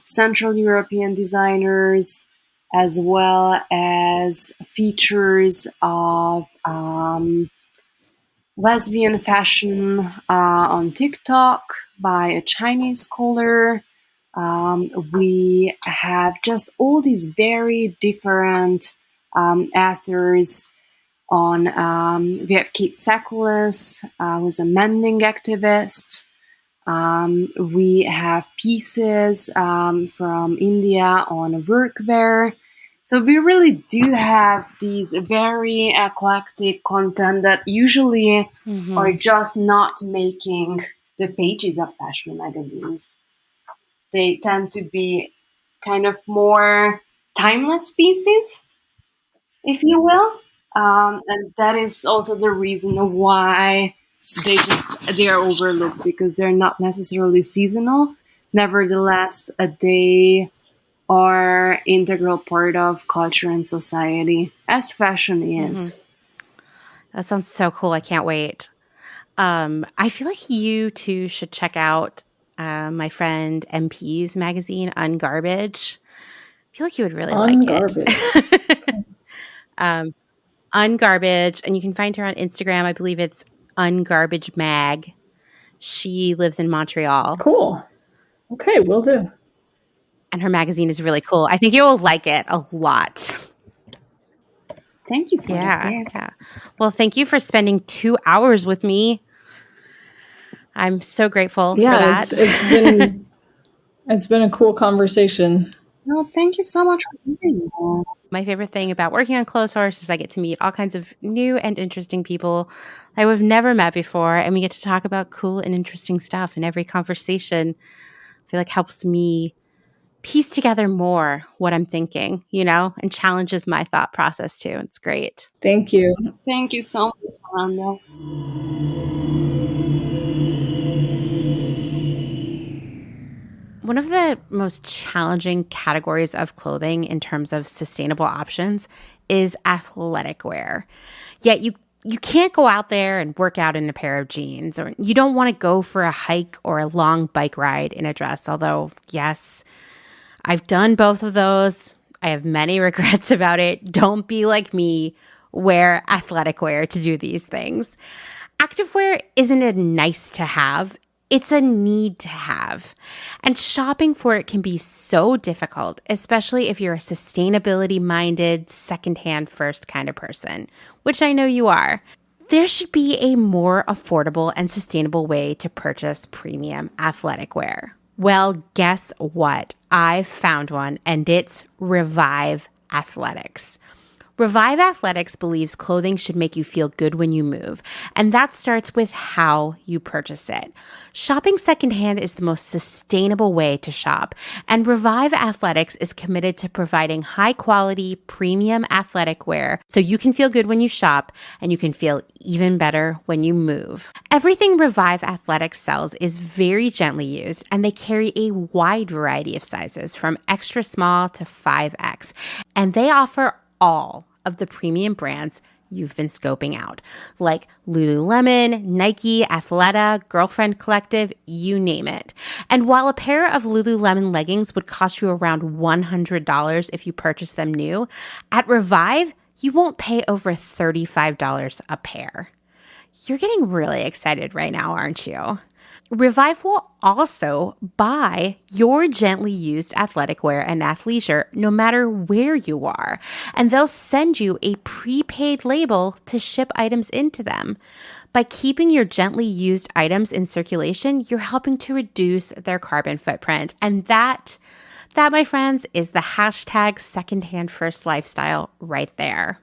Central European designers, as well as features of lesbian fashion on TikTok by a Chinese scholar. We have just all these very different authors on. We have Kate Sakulis, who's a mending activist. We have pieces from India on workwear. So we really do have these very eclectic content that usually are just not making the pages of fashion magazines. They tend to be kind of more timeless pieces, if you will. And that is also the reason why they are overlooked, because they're not necessarily seasonal. Nevertheless, they are integral part of culture and society, as fashion is. That sounds so cool. I can't wait. I feel like you two should check out my friend MP's magazine, Ungarbage. I feel like you would really like it. Ungarbage, and you can find her on Instagram. I believe it's Ungarbage Mag. She lives in Montreal. Cool. Okay, will do. And her magazine is really cool. I think you will like it a lot. Thank you for that. Yeah. Well, thank you for spending 2 hours with me. I'm so grateful for that. It's been a cool conversation. No, thank you so much for doing this. My favorite thing about working on Clotheshorse is I get to meet all kinds of new and interesting people I would have never met before, and we get to talk about cool and interesting stuff. And every conversation, I feel like, helps me piece together more what I'm thinking, you know, and challenges my thought process too. It's great. Thank you. Thank you so much, Amanda. One of the most challenging categories of clothing in terms of sustainable options is athletic wear. Yet you can't go out there and work out in a pair of jeans, or you don't want to go for a hike or a long bike ride in a dress. Although, yes, I've done both of those. I have many regrets about it. Don't be like me. Wear athletic wear to do these things. Activewear isn't a nice to have. It's a need to have. And shopping for it can be so difficult, especially if you're a sustainability-minded, secondhand first kind of person, which I know you are. There should be a more affordable and sustainable way to purchase premium athletic wear. Well, guess what? I've found one, and it's Revive Athletics. Revive Athletics believes clothing should make you feel good when you move, and that starts with how you purchase it. Shopping secondhand is the most sustainable way to shop, and Revive Athletics is committed to providing high-quality, premium athletic wear so you can feel good when you shop and you can feel even better when you move. Everything Revive Athletics sells is very gently used, and they carry a wide variety of sizes from extra small to 5X, and they offer all of the premium brands you've been scoping out, like Lululemon, Nike, Athleta, Girlfriend Collective, you name it. And while a pair of Lululemon leggings would cost you around $100 if you purchase them new, at Revive, you won't pay over $35 a pair. You're getting really excited right now, aren't you? Revive will also buy your gently used athletic wear and athleisure no matter where you are, and they'll send you a prepaid label to ship items into them. By keeping your gently used items in circulation, you're helping to reduce their carbon footprint, and that, my friends, is the hashtag secondhand first lifestyle right there.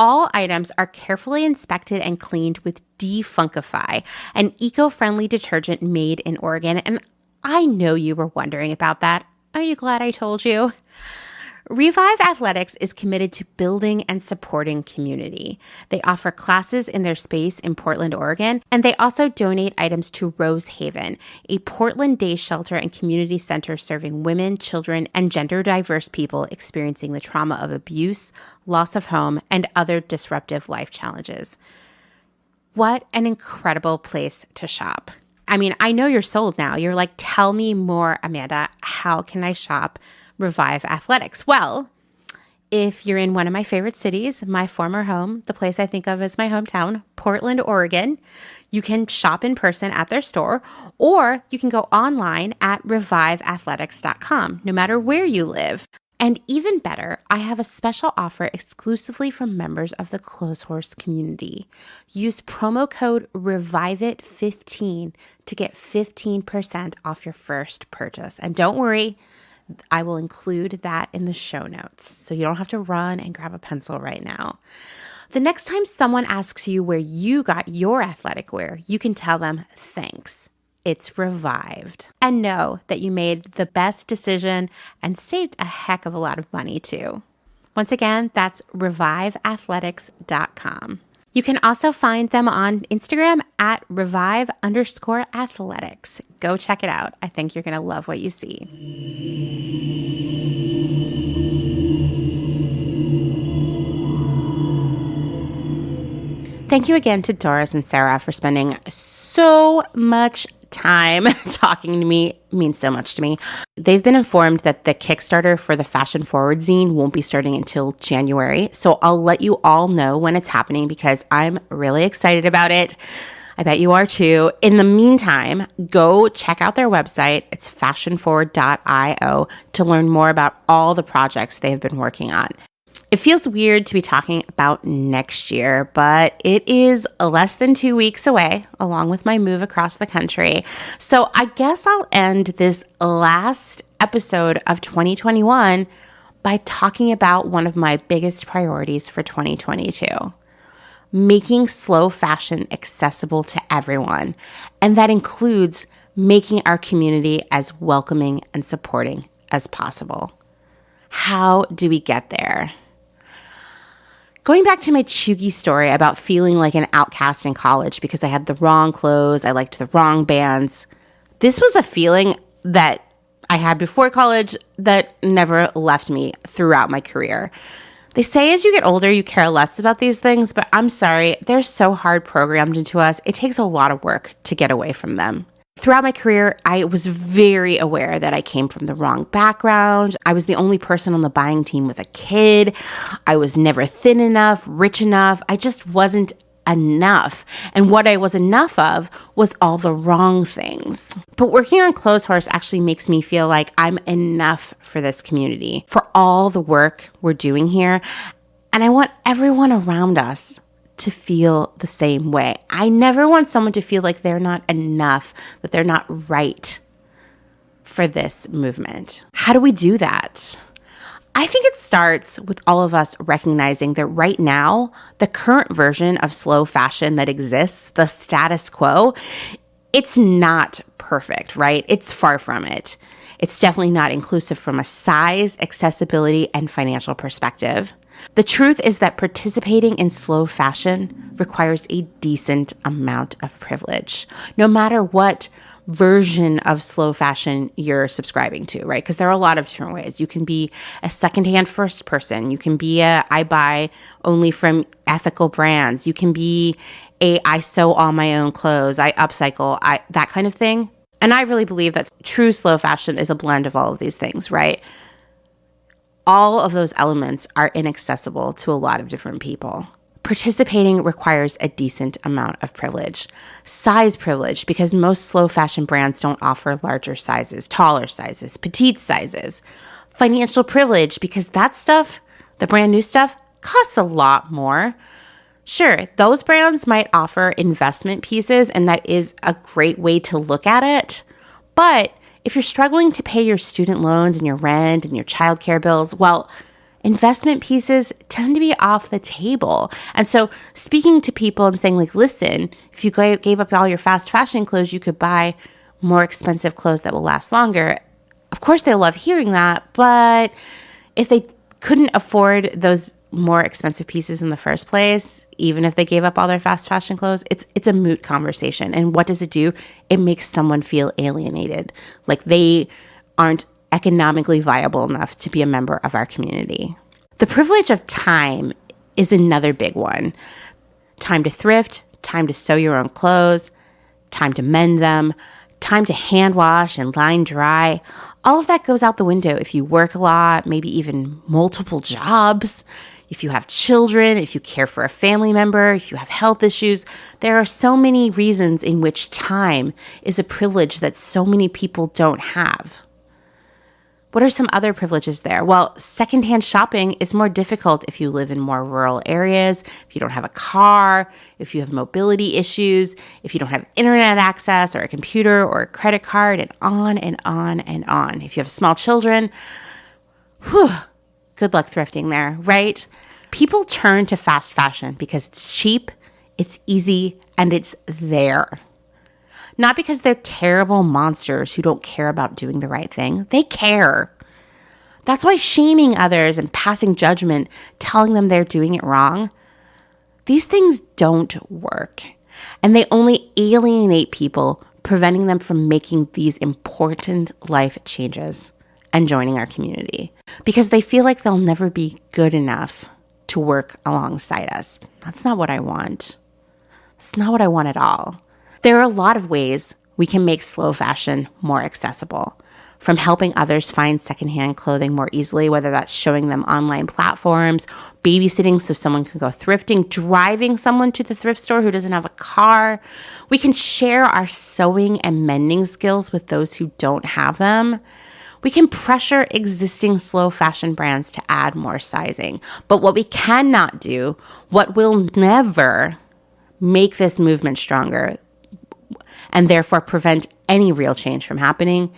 All items are carefully inspected and cleaned with Defunkify, an eco-friendly detergent made in Oregon. And I know you were wondering about that. Are you glad I told you? Revive Athletics is committed to building and supporting community. They offer classes in their space in Portland, Oregon, and they also donate items to Rose Haven, a Portland day shelter and community center serving women, children, and gender diverse people experiencing the trauma of abuse, loss of home, and other disruptive life challenges. What an incredible place to shop. I mean, I know you're sold now. You're like, tell me more, Amanda. How can I shop Revive Athletics? Well, if you're in one of my favorite cities, my former home, the place I think of as my hometown, Portland, Oregon, you can shop in person at their store, or you can go online at reviveathletics.com, no matter where you live. And even better, I have a special offer exclusively for members of the Clotheshorse community. Use promo code REVIVEIT15 to get 15% off your first purchase. And don't worry, I will include that in the show notes, so you don't have to run and grab a pencil right now. The next time someone asks you where you got your athletic wear, you can tell them, thanks. It's Revived. And know that you made the best decision and saved a heck of a lot of money too. Once again, that's reviveathletics.com. You can also find them on Instagram at revive_athletics. Go check it out. I think you're going to love what you see. Thank you again to Doris and Sara for spending so much time talking to me. It means so much to me. They've been informed that the Kickstarter for the Fashion Forward zine won't be starting until January. So I'll let you all know when it's happening because I'm really excited about it. I bet you are too. In the meantime, go check out their website. It's fashionforward.io to learn more about all the projects they've been working on. It feels weird to be talking about next year, but it is less than 2 weeks away, along with my move across the country. So I guess I'll end this last episode of 2021 by talking about one of my biggest priorities for 2022. Making slow fashion accessible to everyone. And that includes making our community as welcoming and supporting as possible. How do we get there? Going back to my Cheugy story about feeling like an outcast in college because I had the wrong clothes, I liked the wrong bands. This was a feeling that I had before college that never left me throughout my career. They say as you get older, you care less about these things, but I'm sorry, they're so hard programmed into us. It takes a lot of work to get away from them. Throughout my career, I was very aware that I came from the wrong background. I was the only person on the buying team with a kid. I was never thin enough, rich enough. I just wasn't enough. And what I was enough of was all the wrong things. But working on Clotheshorse actually makes me feel like I'm enough for this community, for all the work we're doing here. And I want everyone around us to feel the same way. I never want someone to feel like they're not enough, that they're not right for this movement. How do we do that? I think it starts with all of us recognizing that right now, the current version of slow fashion that exists, the status quo, it's not perfect, right? It's far from it. It's definitely not inclusive from a size, accessibility, and financial perspective. The truth is that participating in slow fashion requires a decent amount of privilege, no matter what version of slow fashion you're subscribing to, right? Because there are a lot of different ways. You can be a secondhand first person. You can be I buy only from ethical brands. You can be I sew all my own clothes. I upcycle, that kind of thing. And I really believe that true slow fashion is a blend of all of these things, right? All of those elements are inaccessible to a lot of different people. Participating requires a decent amount of privilege. Size privilege, because most slow fashion brands don't offer larger sizes, taller sizes, petite sizes. Financial privilege, because that stuff, the brand new stuff, costs a lot more. Sure, those brands might offer investment pieces, and that is a great way to look at it. But if you're struggling to pay your student loans and your rent and your childcare bills, well, investment pieces tend to be off the table. And so speaking to people and saying, like, listen, if you gave up all your fast fashion clothes, you could buy more expensive clothes that will last longer. Of course, they love hearing that. But if they couldn't afford those more expensive pieces in the first place, even if they gave up all their fast fashion clothes, it's a moot conversation. And what does it do? It makes someone feel alienated, like they aren't economically viable enough to be a member of our community. The privilege of time is another big one. Time to thrift, time to sew your own clothes, time to mend them, time to hand wash and line dry. All of that goes out the window if you work a lot, maybe even multiple jobs. If you have children, if you care for a family member, if you have health issues, there are so many reasons in which time is a privilege that so many people don't have. What are some other privileges there? Well, secondhand shopping is more difficult if you live in more rural areas, if you don't have a car, if you have mobility issues, if you don't have internet access or a computer or a credit card, and on and on and on. If you have small children, good luck thrifting there, right? People turn to fast fashion because it's cheap, it's easy, and it's there. Not because they're terrible monsters who don't care about doing the right thing. They care. That's why shaming others and passing judgment, telling them they're doing it wrong, these things don't work. And they only alienate people, preventing them from making these important life changes and joining our community. Because they feel like they'll never be good enough to work alongside us. That's not what I want. That's not what I want at all. There are a lot of ways we can make slow fashion more accessible, from helping others find secondhand clothing more easily, whether that's showing them online platforms, babysitting so someone can go thrifting, driving someone to the thrift store who doesn't have a car. We can share our sewing and mending skills with those who don't have them. We can pressure existing slow fashion brands to add more sizing. But what we cannot do, what will never make this movement stronger, and therefore prevent any real change from happening,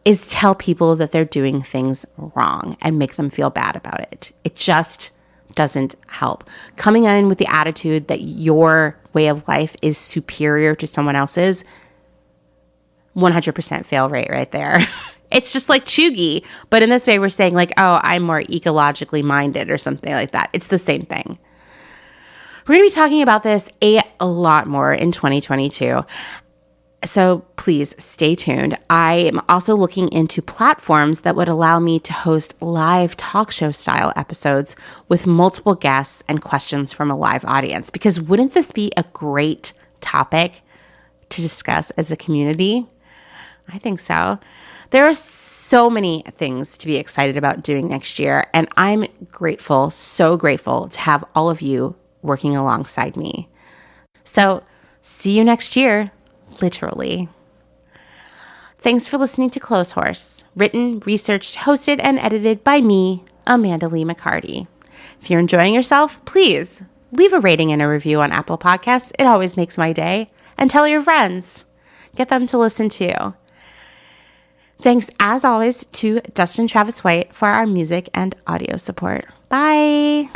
is tell people that they're doing things wrong and make them feel bad about it. It just doesn't help. Coming in with the attitude that your way of life is superior to someone else's, 100% fail rate right there. It's just like Cheugy, but in this way we're saying like, oh, I'm more ecologically minded or something like that. It's the same thing. We're going to be talking about this a lot more in 2022. So please stay tuned. I am also looking into platforms that would allow me to host live talk show style episodes with multiple guests and questions from a live audience. Because wouldn't this be a great topic to discuss as a community? I think so. There are so many things to be excited about doing next year, and I'm grateful, so grateful to have all of you working alongside me. So see you next year, literally. Thanks for listening to Clotheshorse, written, researched, hosted, and edited by me, Amanda Lee McCarty. If you're enjoying yourself, please leave a rating and a review on Apple Podcasts. It always makes my day. And tell your friends. Get them to listen too. Thanks, as always, to Dustin Travis White for our music and audio support. Bye.